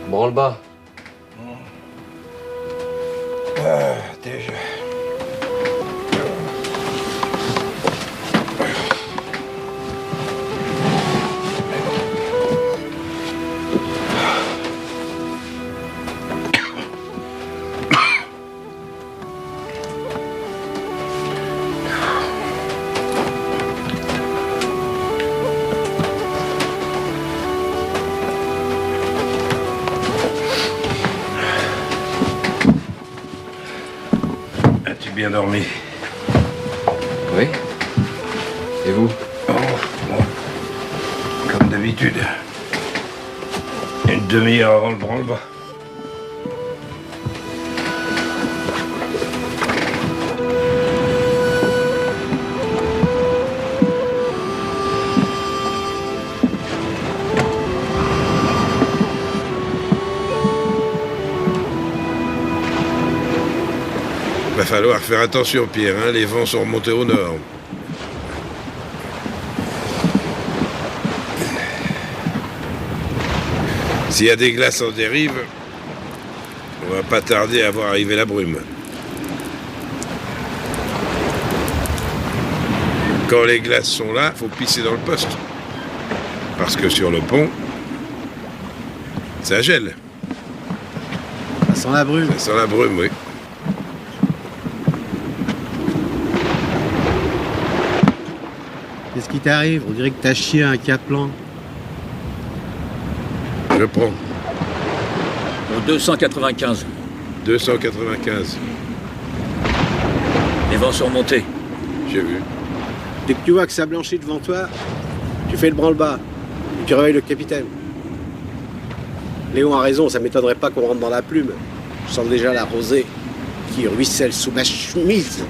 Branle-bas. Déjà. As-tu bien dormi? Oui. Et vous? Oh, bon. Comme d'habitude. Une demi-heure avant le branle-bas. Va falloir faire attention, Pierre, hein, les vents sont remontés au nord. S'il y a des glaces en dérive, on va pas tarder à voir arriver la brume. Quand les glaces sont là, faut pisser dans le poste. Parce que sur le pont, ça gèle. Ça sent la brume. Ça sent la brume, oui. Qu'est-ce qui t'arrive? On dirait que t'as chié un Kaplan. Je prends. Au 295. 295. Les vents sont remontés. J'ai vu. Dès que tu vois que ça blanchit devant toi, tu fais le branle-bas. Et tu réveilles le capitaine. Léon a raison, ça m'étonnerait pas qu'on rentre dans la plume. Je sens déjà la rosée. qui ruisselle sous ma chemise.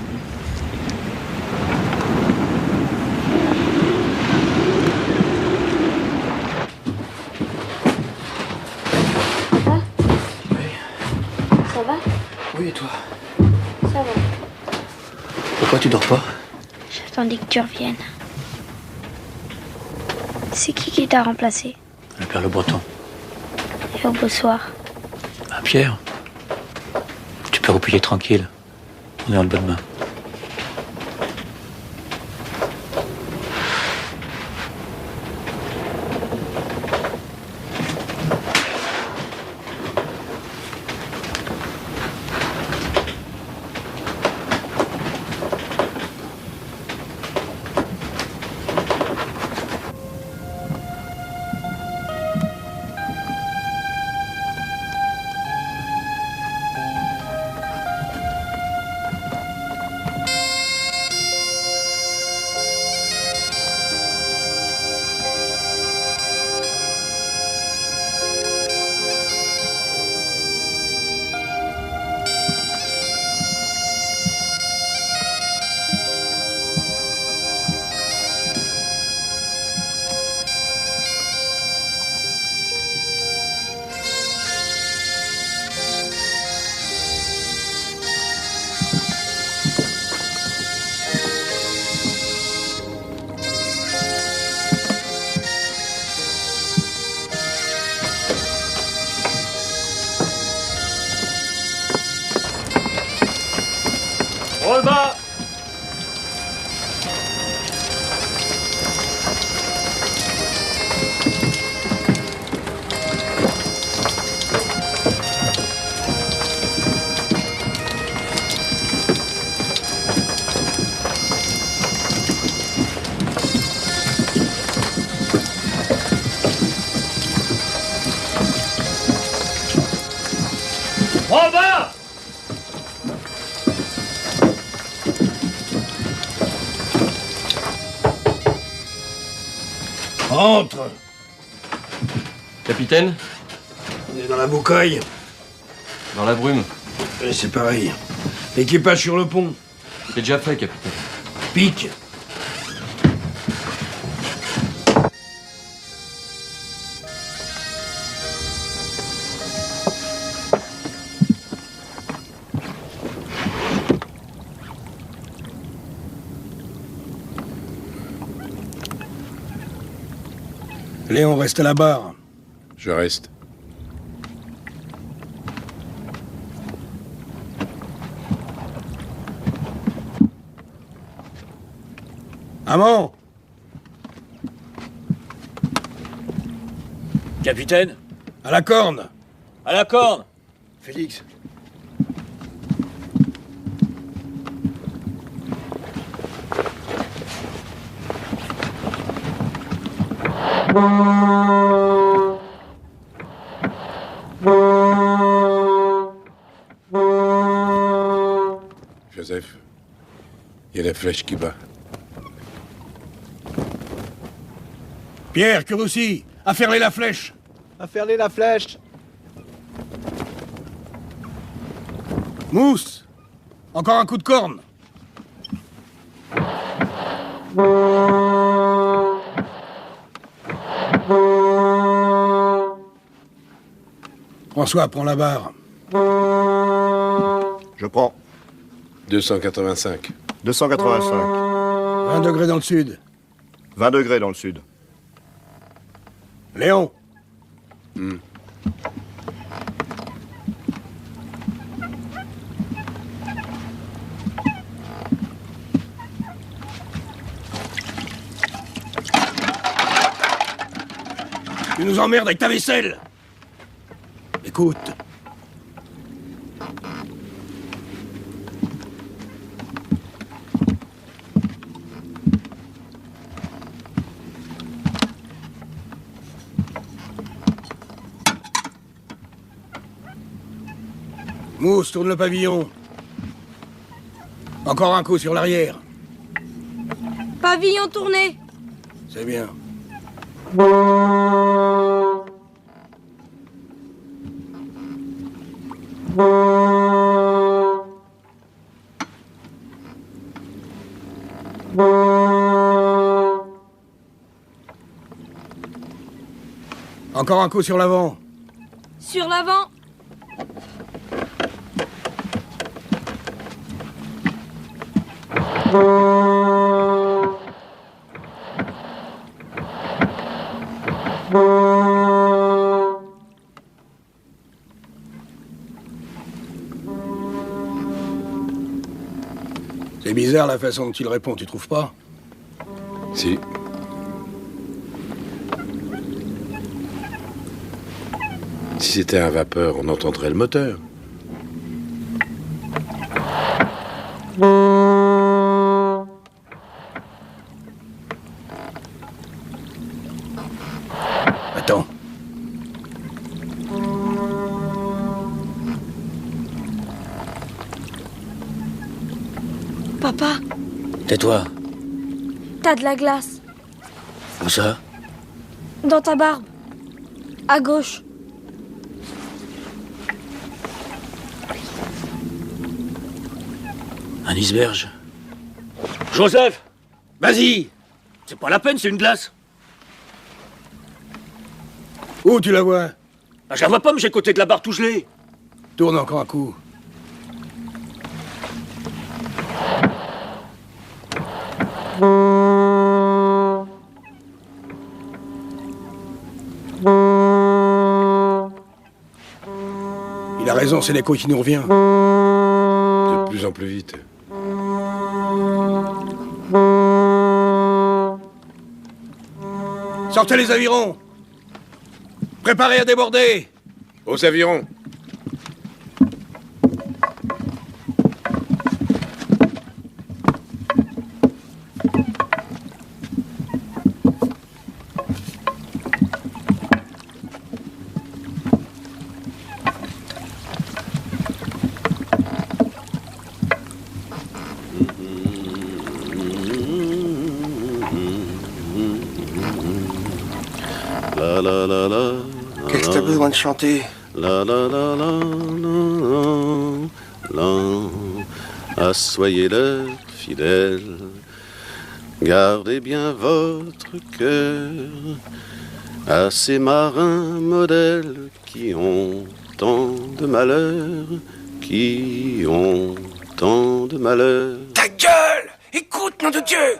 Ça va? Oui, et toi? Ça va. Pourquoi tu dors pas? J'attendais que tu reviennes. C'est qui t'a remplacé? Le père Le Breton. Et au beau soir. Ah, Pierre, tu peux replier tranquille. On est en bonne main. Roll bas! Roll bas! Entre! Capitaine? On est dans la boucaille. Dans la brume. Et c'est pareil. L'équipage sur le pont. C'est déjà fait, capitaine. Pique. Léon reste à la barre. Je reste. Amand! Capitaine? À la corne! À la corne! Félix. Joseph, il y a la flèche qui bat. Pierre, Curussi, affaire-les la flèche! Affaire-les la flèche! Mousse! Encore un coup de corne! François, prends la barre. Je prends. 285. 285. 20 degrés dans le sud. 20 degrés dans le sud. Léon. Tu nous emmerdes avec ta vaisselle. Écoute. Mousse, tourne le pavillon. Encore un coup sur l'arrière. Pavillon tourné. C'est bien. Encore un coup sur l'avant. Sur l'avant. C'est bizarre la façon dont il répond, tu trouves pas? Si. Si c'était un vapeur, on entendrait le moteur. Attends. Papa, Tais-toi. t'as de la glace. Où ça? Dans ta barbe. À gauche. Un iceberg. Joseph! Vas-y! C'est pas la peine, c'est une glace. Où tu la vois? Ah, je la vois pas, mais j'ai le côté de la barre tout gelé. Tourne encore un coup. Il a raison, c'est l'écho qui nous revient. De plus en plus vite. Sortez les avirons! Préparez à déborder! Aux avirons. La la la la. Qu'est-ce que t'as besoin de chanter? La la la la la la. Soyez-le fidèles, gardez bien votre cœur à ces marins modèles qui ont tant de malheurs, qui ont tant de malheurs. Ta gueule! Écoute, nom de Dieu!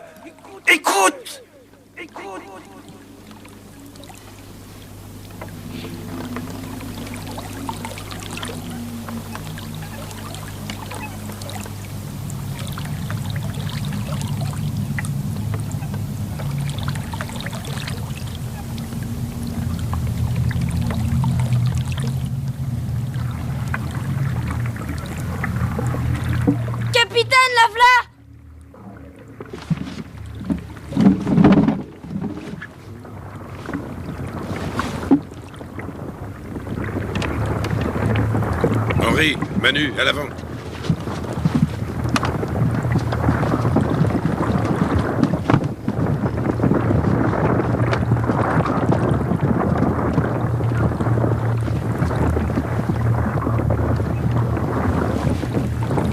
Écoute! Capitaine, la v'là! Henri, Manu, à l'avant.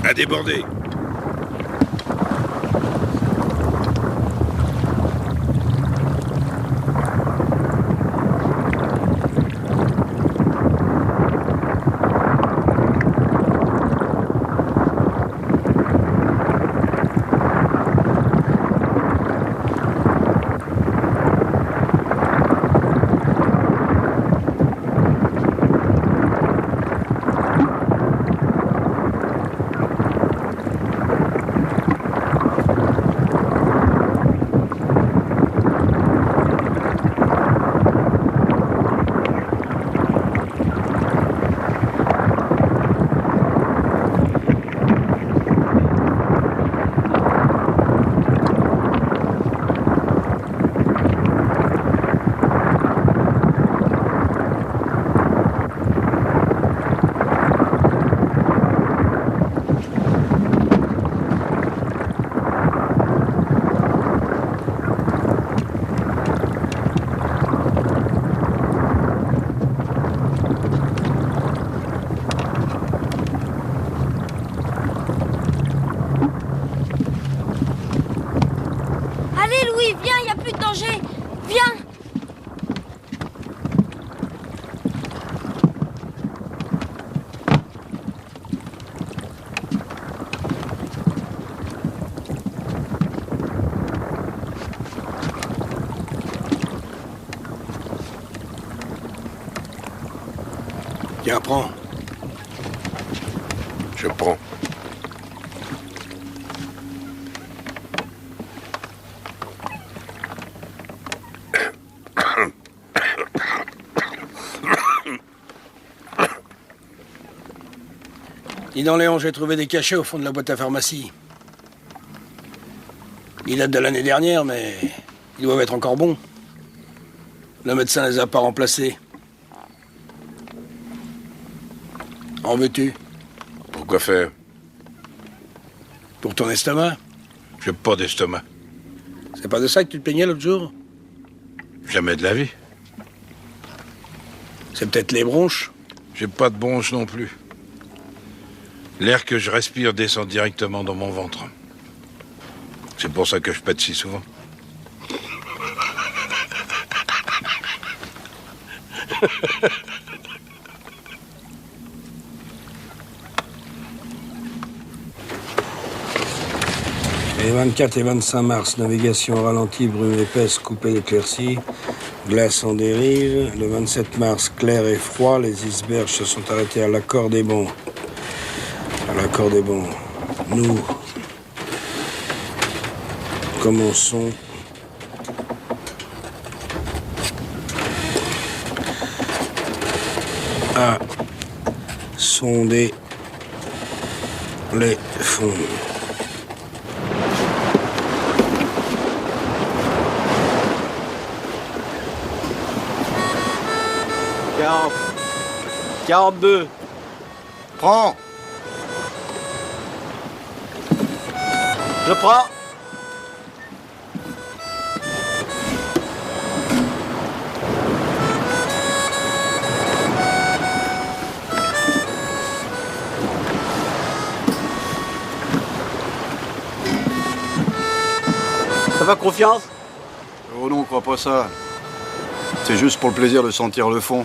À déborder. oui, viens, il n'y a plus de danger. Viens. Tiens, prends. Je prends. Dis donc, Léon, j'ai trouvé des cachets au fond de la boîte à pharmacie. Ils datent de l'année dernière, mais ils doivent être encore bons. Le médecin les a pas remplacés. En veux-tu? Pourquoi faire? Pour ton estomac? J'ai pas d'estomac. C'est pas de ça que tu te plaignais l'autre jour? Jamais de la vie. C'est peut-être les bronches? J'ai pas de bronches non plus. L'air que je respire descend directement dans mon ventre. C'est pour ça que je pète si souvent. Les 24 et 25 mars, navigation ralentie, brume épaisse, coupée d'éclaircies, glace en dérive. Le 27 mars, clair et froid, les icebergs se sont arrêtés à l'accord des bons. À l'accord des bons. Nous commençons à sonder les fonds. « 42. Prends. Je prends. Ça va, confiance? Oh non, crois pas ça. C'est juste pour le plaisir de sentir le fond.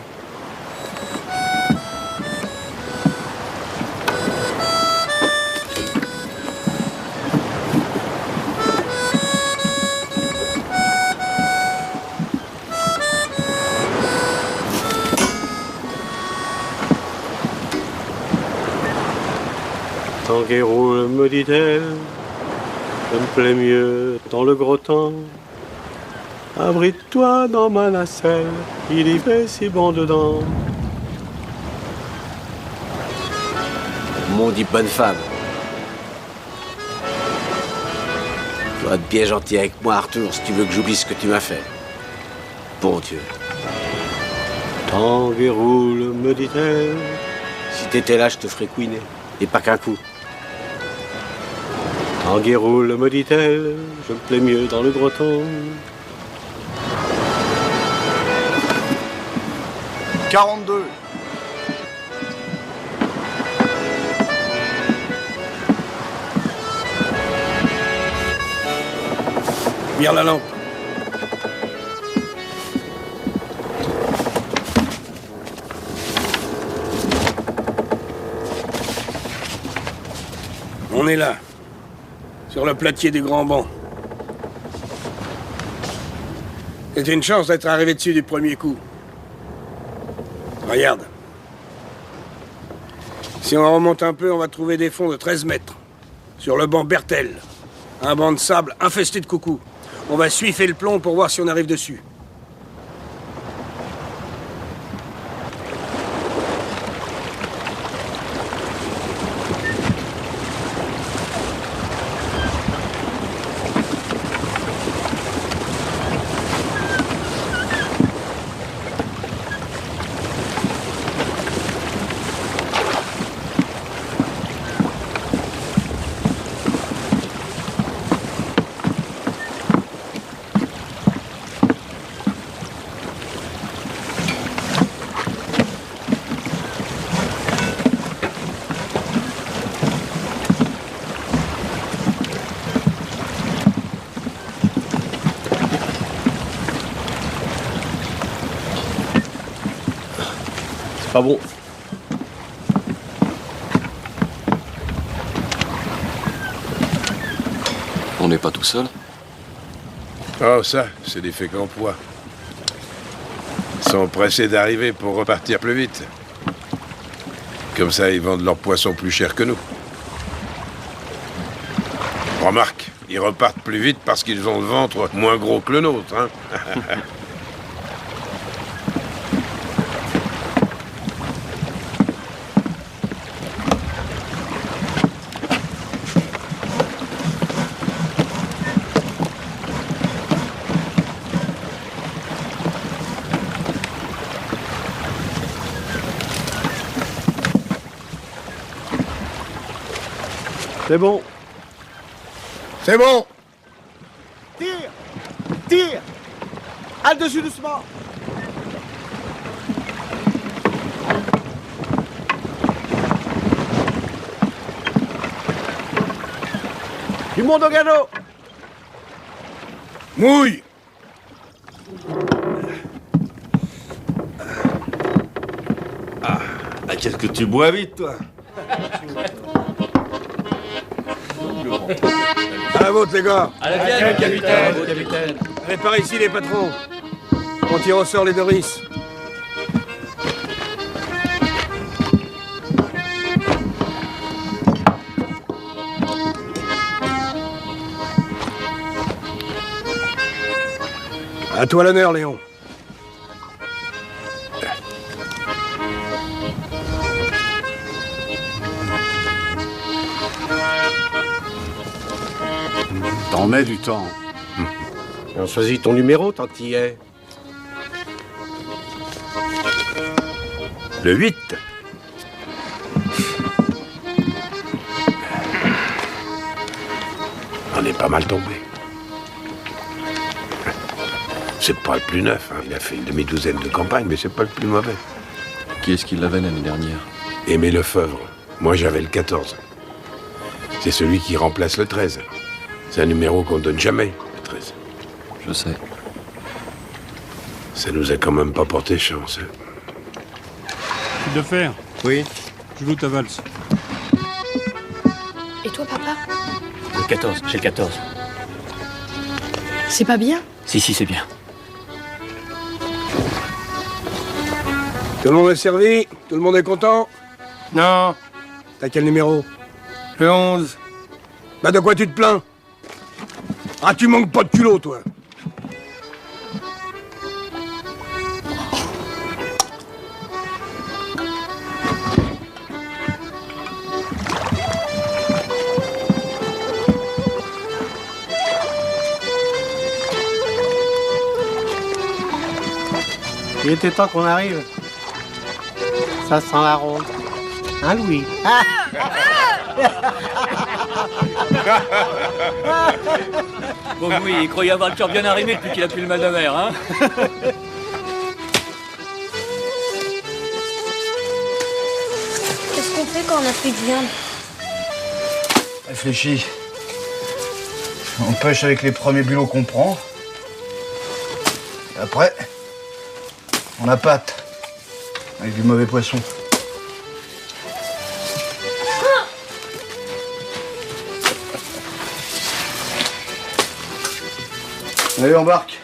Tanguay roule, me dit-elle, je me plais mieux dans le gros temps. Abrite-toi dans ma nacelle, il y fait si bon dedans. Mon dit bonne femme. Tu dois être bien gentil avec moi, Arthur, si tu veux que j'oublie ce que tu m'as fait. Bon Dieu. Tanguay roule, me dit-elle. Si t'étais là, je te ferais couiner, et pas qu'un coup. Tanguay roule, me dit-elle, je me plais mieux dans le gros temps. 42. Vire la lampe. On est là, sur le platier du grand banc. C'est une chance d'être arrivé dessus du premier coup. Regarde. Si on remonte un peu, on va trouver des fonds de 13 mètres. Sur le banc Bertel. Un banc de sable infesté de coucous. On va suifer le plomb pour voir si on arrive dessus. Pas bon. On n'est pas tout seul. Oh, ça, c'est des faits qu'emploi. Ils sont pressés d'arriver pour repartir plus vite. Comme ça, ils vendent leurs poissons plus cher que nous. Remarque, ils repartent plus vite parce qu'ils ont le ventre moins gros que le nôtre, hein. C'est bon. C'est bon. Tire. Tire. À dessus doucement. Du monde au galop. Mouille. Ah, qu'est-ce que tu bois vite, toi? À la vôtre, les gars. À la tienne, capitaine. Allez, par ici, les patrons. On tire au sort les Doris. À toi l'honneur, Léon. T'en mets du temps. On choisit ton numéro tant qu'il y est. Le 8. On est pas mal tombé. C'est pas le plus neuf, hein. Il a fait une demi-douzaine de campagnes, mais c'est pas le plus mauvais. Qui est-ce qui l'avait l'année dernière? Aimé Lefebvre. Moi, j'avais le 14. C'est celui qui remplace le 13. C'est un numéro qu'on donne jamais, le 13. Je sais. Ça nous a quand même pas porté chance, hein. Fil de fer. Oui. Je loue ta valse. Et toi, papa? Le 14, j'ai le 14. C'est pas bien? Si, c'est bien. Tout le monde est servi? Tout le monde est content? Non. T'as quel numéro? Le 11. Bah de quoi tu te plains? Ah, tu manques pas de culot, toi. Il était temps qu'on arrive. Ça sent la ronde. Hein, Louis? Bon, oui, il croyait avoir le cœur bien arrimé depuis qu'il a plus le mal de mer, hein. Qu'est-ce qu'on fait quand on a pris de viande? Réfléchis. On pêche avec les premiers bulots qu'on prend. Et après, on la pâte. Avec du mauvais poisson. Allez, embarque.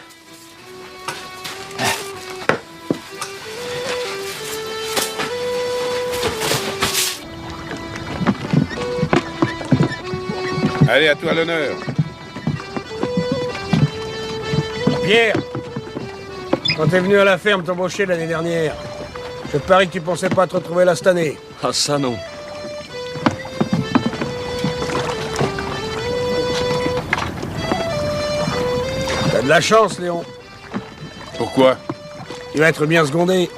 Allez, à toi l'honneur. Pierre, quand t'es venu à la ferme t'embaucher l'année dernière, je parie que tu pensais pas te retrouver là cette année. Ah, ça non. T'as de la chance, Léon. Pourquoi? Tu vas être bien secondé.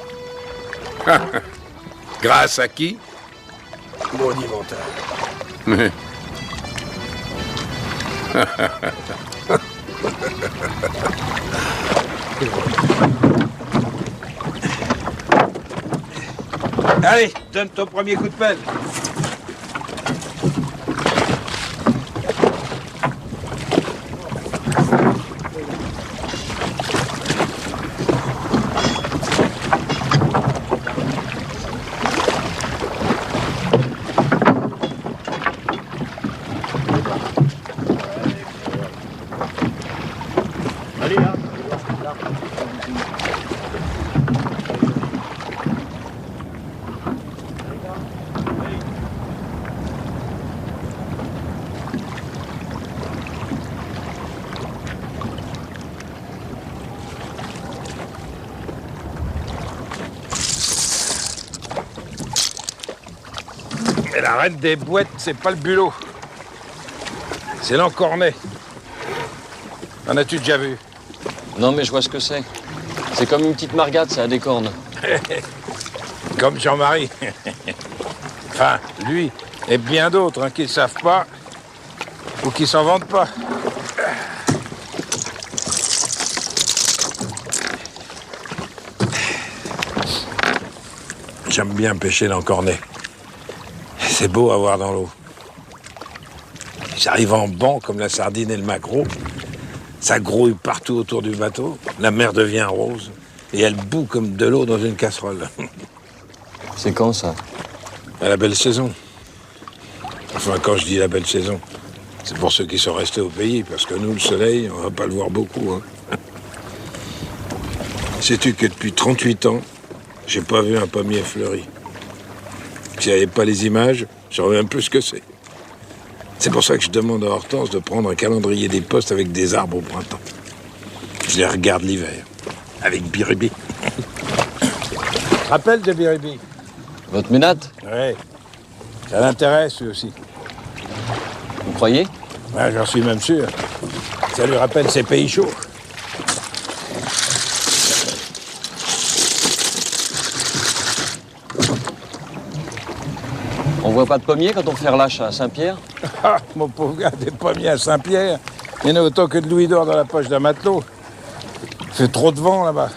Grâce à qui? Maudit menteur. Allez, donne ton premier coup de pelle. Allez, là. Mais la reine des boîtes, c'est pas le bulot. C'est l'encornet. En as-tu déjà vu? Non, mais je vois ce que c'est. C'est comme une petite margate, ça a des cornes. Comme Jean-Marie. Enfin, lui et bien d'autres qui ne savent pas ou qui s'en vantent pas. J'aime bien pêcher l'encornet. C'est beau à voir dans l'eau. J'arrive en banc comme la sardine et le maquereau. Ça grouille partout autour du bateau. La mer devient rose. Et elle bout comme de l'eau dans une casserole. C'est quand, ça? À la belle saison. Enfin, quand je dis la belle saison, c'est pour ceux qui sont restés au pays. Parce que nous, le soleil, on va pas le voir beaucoup. Hein. Sais-tu que depuis 38 ans, j'ai pas vu un pommier fleuri. S'il n'y avait pas les images, je saurais même plus ce que c'est. C'est pour ça que je demande à Hortense de prendre un calendrier des postes avec des arbres au printemps. Je les regarde l'hiver, avec Biribi. Rappelle de Biribi. Votre ménate? Oui. Ça l'intéresse, lui aussi. Vous croyez? Ouais, j'en suis même sûr. Ça lui rappelle ses pays chauds. On voit pas de pommiers quand on fait relâche à Saint-Pierre? Ah, mon pauvre gars, des pommiers à Saint-Pierre. Il y en a autant que de louis d'or dans la poche d'un matelot. Il fait trop de vent là-bas.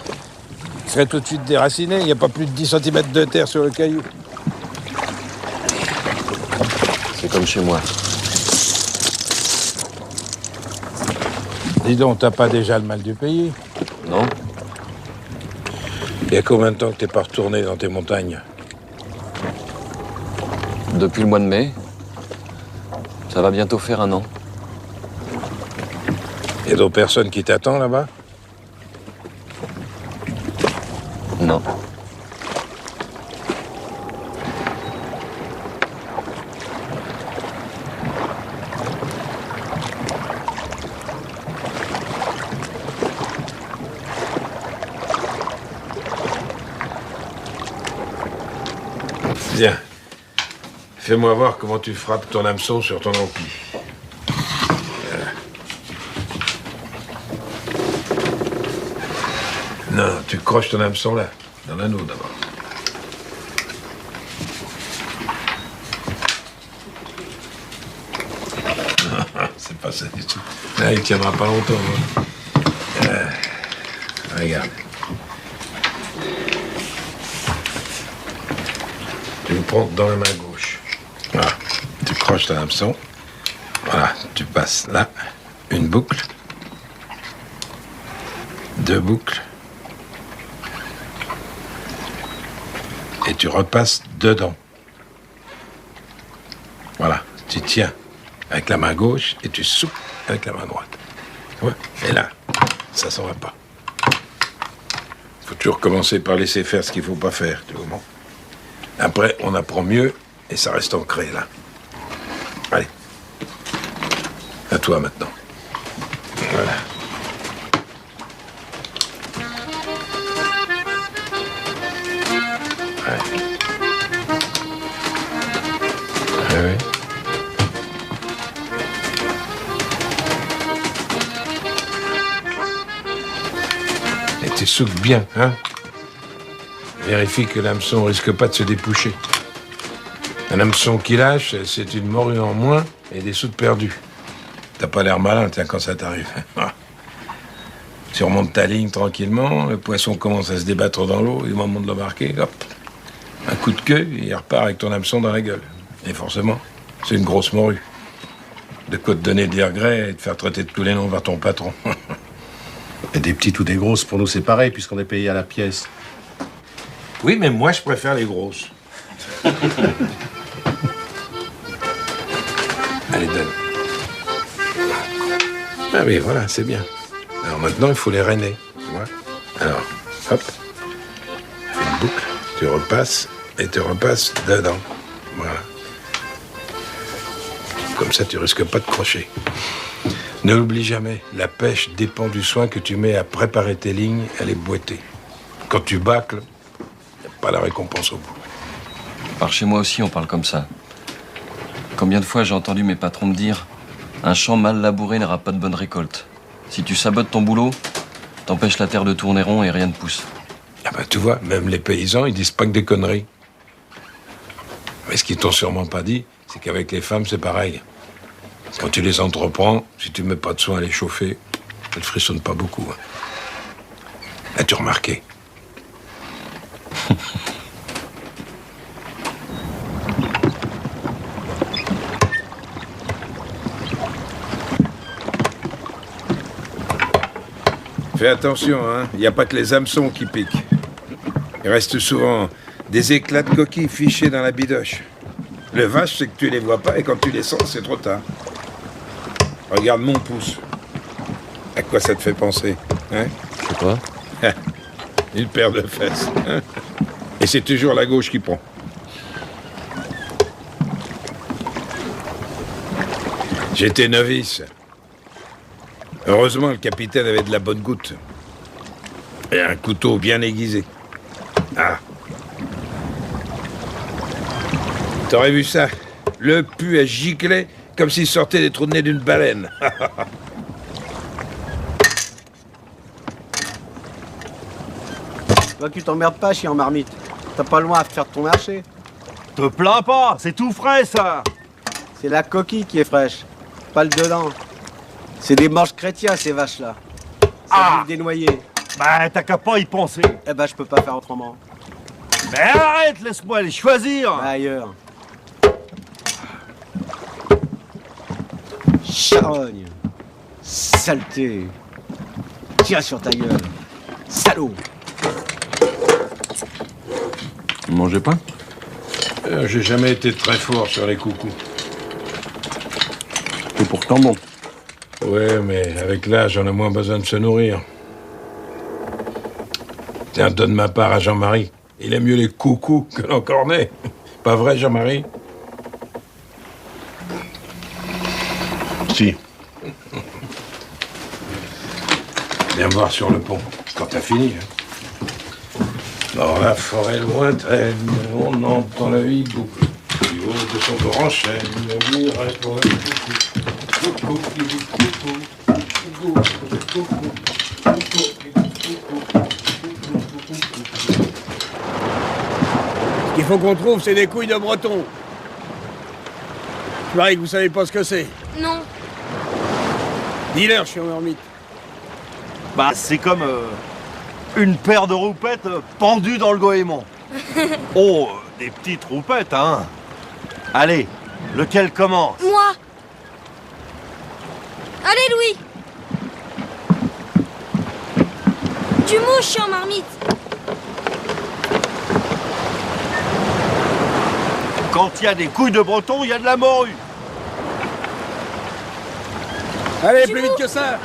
Il serait tout de suite déraciné. Il n'y a pas plus de 10 cm de terre sur le caillou. C'est comme chez moi. Dis donc, t'as pas déjà le mal du pays? Non. Il y a combien de temps que t'es pas retourné dans tes montagnes? Depuis le mois de mai. Ça va bientôt faire 1 an. Y a donc personne qui t'attend là-bas? Non. Viens. Fais-moi voir comment tu frappes ton hameçon sur ton ampli. Non, tu croches ton hameçon là, dans l'anneau d'abord. C'est pas ça du tout. Là, il tiendra pas longtemps. Hein. Regarde. Tu le prends dans la main gauche. Voilà. Tu croches ton hameçon. Voilà. Tu passes là. Une boucle. 2 boucles. Et tu repasses dedans. Voilà. Tu tiens avec la main gauche et tu soupes avec la main droite. Ouais. Et là, ça s'en va pas. Faut toujours commencer par laisser faire ce qu'il faut pas faire, tu vois. Bon. Après, on apprend mieux et ça reste ancré, là. Allez. À toi, maintenant. Voilà. Ouais. Ah oui. Et tu soupes bien, hein? Vérifie que l'hameçon risque pas de se dépoucher. Un hameçon qui lâche, c'est une morue en moins et des sous de perdus. T'as pas l'air malin, tiens, quand ça t'arrive. Tu remontes ta ligne tranquillement, le poisson commence à se débattre dans l'eau, et au moment de l'embarquer, hop, un coup de queue, et il repart avec ton hameçon dans la gueule. Et forcément, c'est une grosse morue. De quoi te donner des regrets et te faire traiter de tous les noms vers ton patron. Et des petites ou des grosses, pour nous c'est pareil, puisqu'on est payé à la pièce. Oui, mais moi, je préfère les grosses. Allez, donne. Ah oui, voilà, c'est bien. Alors maintenant, il faut les rainer. Tu vois. Alors, hop. Une boucle. Tu repasses et tu repasses dedans. Voilà. Comme ça, tu risques pas de crocher. Ne l'oublie jamais, la pêche dépend du soin que tu mets à préparer tes lignes à les boîter. Quand tu bâcles, il n'y a pas la récompense au bout. Par chez moi aussi, on parle comme ça. Combien de fois j'ai entendu mes patrons me dire « Un champ mal labouré n'aura pas de bonne récolte. Si tu sabotes ton boulot, t'empêches la terre de tourner rond et rien ne pousse. » Ah bah tu vois, même les paysans, ils disent pas que des conneries. Mais ce qu'ils t'ont sûrement pas dit, c'est qu'avec les femmes, c'est pareil. Quand tu les entreprends, si tu mets pas de soin à les chauffer, elles frissonnent pas beaucoup. As-tu remarqué? Fais attention, hein. Il n'y a pas que les hameçons qui piquent. Il reste souvent des éclats de coquilles fichés dans la bidoche. Le vache, c'est que tu les vois pas et quand tu les sens, c'est trop tard. Regarde mon pouce. À quoi ça te fait penser, hein? Je sais pas. Une paire de fesses. Hein? Et c'est toujours la gauche qui prend. J'étais novice. Heureusement, le capitaine avait de la bonne goutte. Et un couteau bien aiguisé. Ah. T'aurais vu ça? Le pu à gicler comme s'il sortait des trous de nez d'une baleine. Toi, tu t'emmerdes pas, chien en marmite. T'as pas loin à faire ton marché. Te plains pas, c'est tout frais, ça. C'est la coquille qui est fraîche, pas le dedans. C'est des manches chrétiens, ces vaches-là. Ça bouffe des noyés. Bah, t'as qu'à pas y penser. Eh ben, je peux pas faire autrement. Mais arrête, laisse-moi les choisir. Va ailleurs. Charogne. Saleté. Tire sur ta gueule. Salaud. Vous mangez pas? J'ai jamais été très fort sur les coucous. C'est pourtant bon. Ouais, mais avec l'âge, on a moins besoin de se nourrir. Tiens, donne ma part à Jean-Marie. Il aime mieux les coucous que l'encornet. Pas vrai, Jean-Marie? Si. Viens me voir sur le pont, quand t'as fini. Hein. Dans la forêt lointaine, on entend le hibou. Du haut de son grand chêne, il répond le coucou. Coucou, hibou, coucou. Coucou, coucou, coucou. Ce qu'il faut qu'on trouve, c'est des couilles de breton. Je parie que vous savez pas ce que c'est. Non. Dis-leur, je suis en marmite. Bah, c'est comme une paire de roupettes pendues dans le goémon. Oh, des petites roupettes, hein. Allez, lequel commence? Moi. Allez, Louis. Tu mouches, chien en marmite. Quand il y a des couilles de breton, il y a de la morue. Allez, plus vite que ça.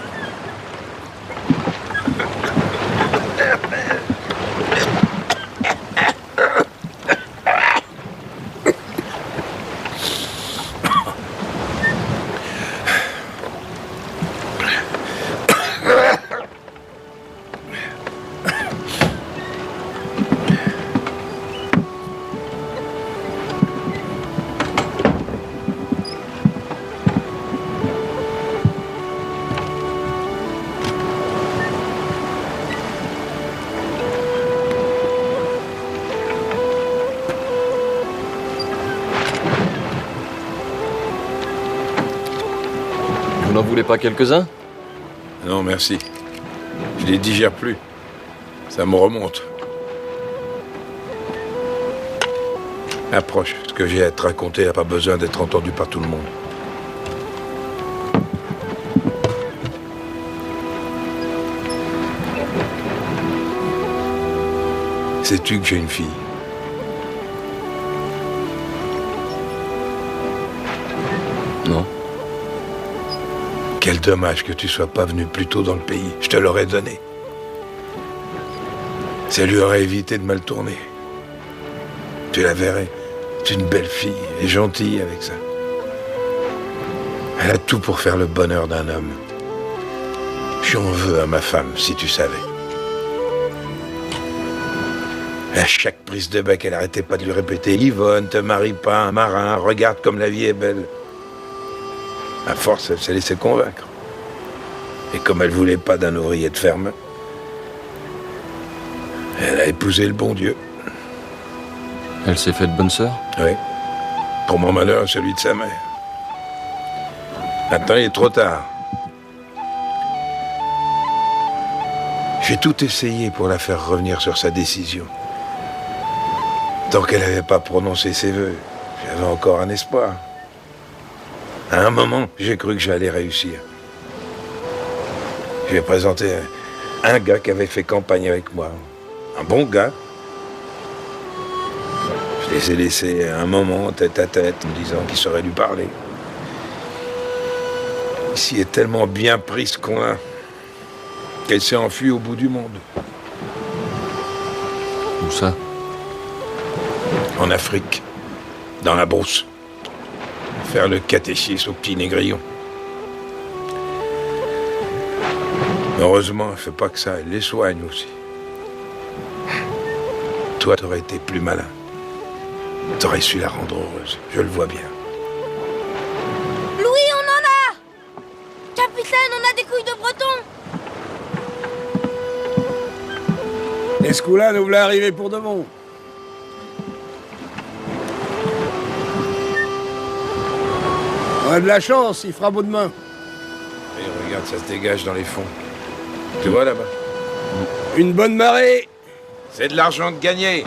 Vous n'en voulez pas quelques-uns? Non, merci. Je les digère plus. Ça me remonte. Approche. Ce que j'ai à te raconter n'a pas besoin d'être entendu par tout le monde. Sais-tu que j'ai une fille? Non. Quel dommage que tu sois pas venu plus tôt dans le pays. Je te l'aurais donné. Ça lui aurait évité de mal tourner. Tu la verrais. C'est une belle fille. Elle est gentille avec ça. Elle a tout pour faire le bonheur d'un homme. J'en veux à ma femme, si tu savais. À chaque prise de bec, elle arrêtait pas de lui répéter « Yvonne, te marie pas, un marin, regarde comme la vie est belle. » À force, elle s'est laissée convaincre. Et comme elle voulait pas d'un ouvrier de ferme, elle a épousé le bon Dieu. Elle s'est faite bonne sœur? Oui. Pour mon malheur et celui de sa mère. Maintenant, il est trop tard. J'ai tout essayé pour la faire revenir sur sa décision. Tant qu'elle n'avait pas prononcé ses vœux, j'avais encore un espoir. À un moment, j'ai cru que j'allais réussir. Je lui ai présenté un gars qui avait fait campagne avec moi. Un bon gars. Je les ai laissés un moment tête à tête, me disant qu'il saurait lui parler. Ici est tellement bien pris ce qu'on a, qu'elle s'est enfuie au bout du monde. Où ça? En Afrique, dans la brousse. Faire le catéchisme au petit négrillon. Heureusement, elle fait pas que ça, elle les soigne aussi. Toi, t'aurais été plus malin. T'aurais su la rendre heureuse, je le vois bien. Louis, on en a! Capitaine, on a des couilles de breton! Escoula nous voulait arriver pour de bon. On a de la chance, il fera beau demain. Et regarde, ça se dégage dans les fonds. Tu vois là-bas? Une bonne marée. C'est de l'argent de gagner.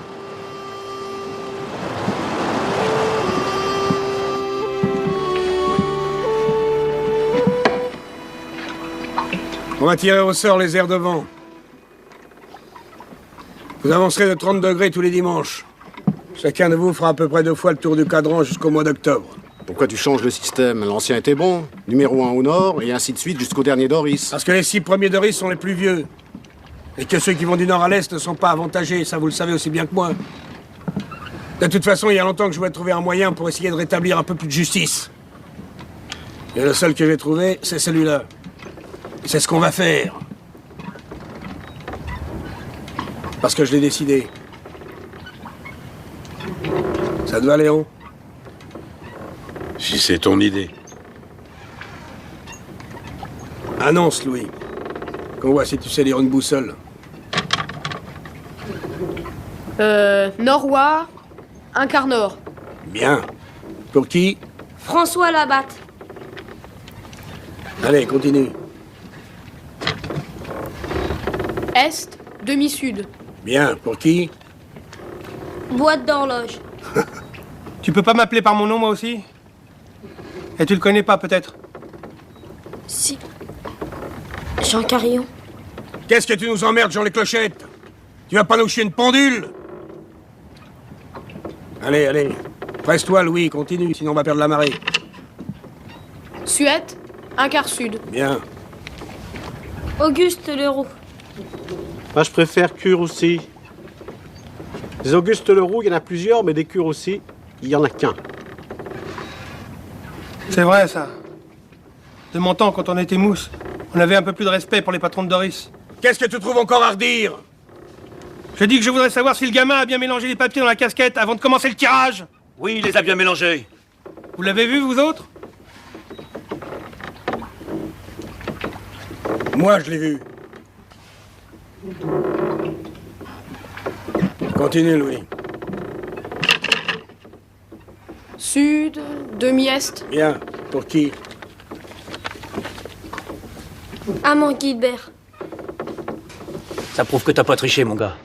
On va tirer au sort les airs de vent. Vous avancerez de 30 degrés tous les dimanches. Chacun de vous fera à peu près 2 fois le tour du cadran jusqu'au mois d'octobre. Pourquoi tu changes le système? L'ancien était bon. Numéro 1 au nord, et ainsi de suite jusqu'au dernier Doris. Parce que les 6 premiers Doris sont les plus vieux. Et que ceux qui vont du nord à l'est ne sont pas avantagés, ça vous le savez aussi bien que moi. De toute façon, il y a longtemps que je voulais trouver un moyen pour essayer de rétablir un peu plus de justice. Et le seul que j'ai trouvé, c'est celui-là. C'est ce qu'on va faire. Parce que je l'ai décidé. Ça te va, Léon? Si c'est ton idée. Annonce, Louis. Qu'on voit si tu sais lire une boussole. Nord-Ouest, un quart nord. Bien. Pour qui? François Labatte. Allez, continue. Est, demi-sud. Bien. Pour qui? Boîte d'horloge. Tu peux pas m'appeler par mon nom, moi aussi? Et tu le connais pas, peut-être? Si. Jean Carillon. Qu'est-ce que tu nous emmerdes, Jean les Clochettes? Tu vas pas nous chier une pendule? Allez, allez. Presse-toi, Louis, continue, sinon on va perdre la marée. Suette, un quart sud. Bien. Auguste Leroux. Moi, je préfère Cure aussi. Des Auguste Leroux, il y en a plusieurs, mais des Cure aussi, il y en a qu'un. C'est vrai, ça. De mon temps, quand on était mousse, on avait un peu plus de respect pour les patrons de Doris. Qu'est-ce que tu trouves encore à redire? Je dis que je voudrais savoir si le gamin a bien mélangé les papiers dans la casquette avant de commencer le tirage. Oui, il les a bien mélangés. Vous l'avez vu, vous autres? Moi, je l'ai vu. Continue, Louis. Sud, demi-est. Bien. Pour qui? Amand Guilbert. Ça prouve que t'as pas triché, mon gars.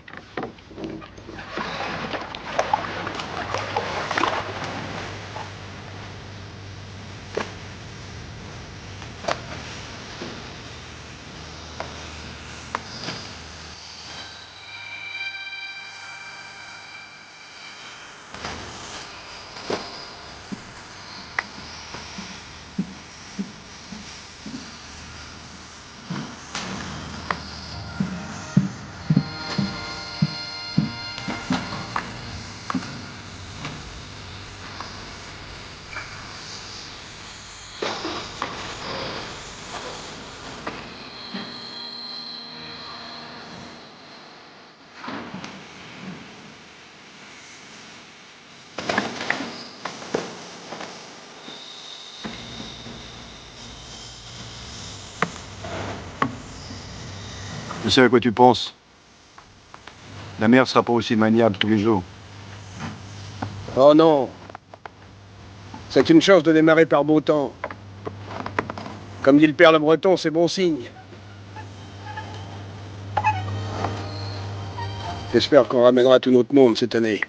Je sais à quoi tu penses. La mer sera pas aussi maniable tous les jours. Oh non. C'est une chance de démarrer par beau temps. Comme dit le père le Breton, c'est bon signe. J'espère qu'on ramènera tout notre monde cette année.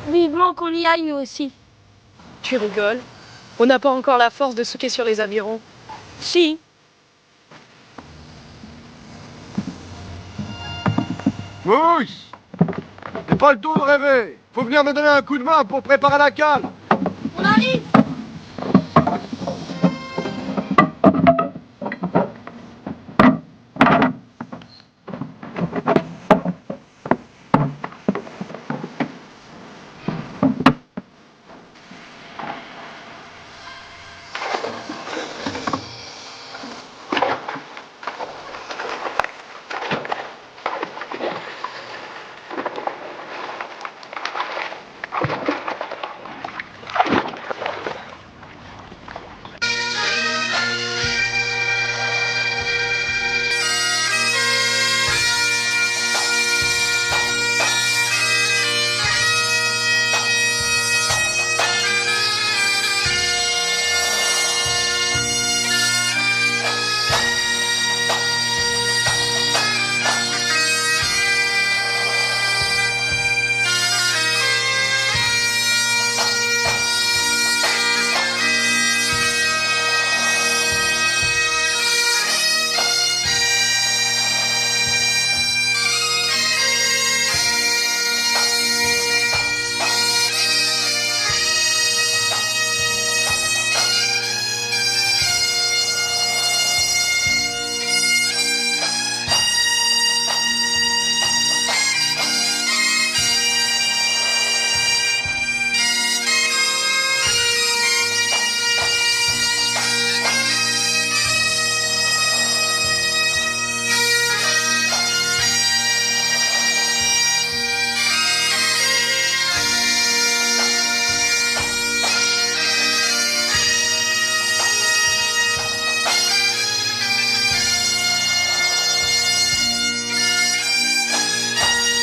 Vivement qu'on y aille nous aussi. Tu rigoles. On n'a pas encore la force de sauter sur les avirons. Si. Mousse! C'est pas le tout de rêver. Faut venir me donner un coup de main pour préparer la cale. On arrive!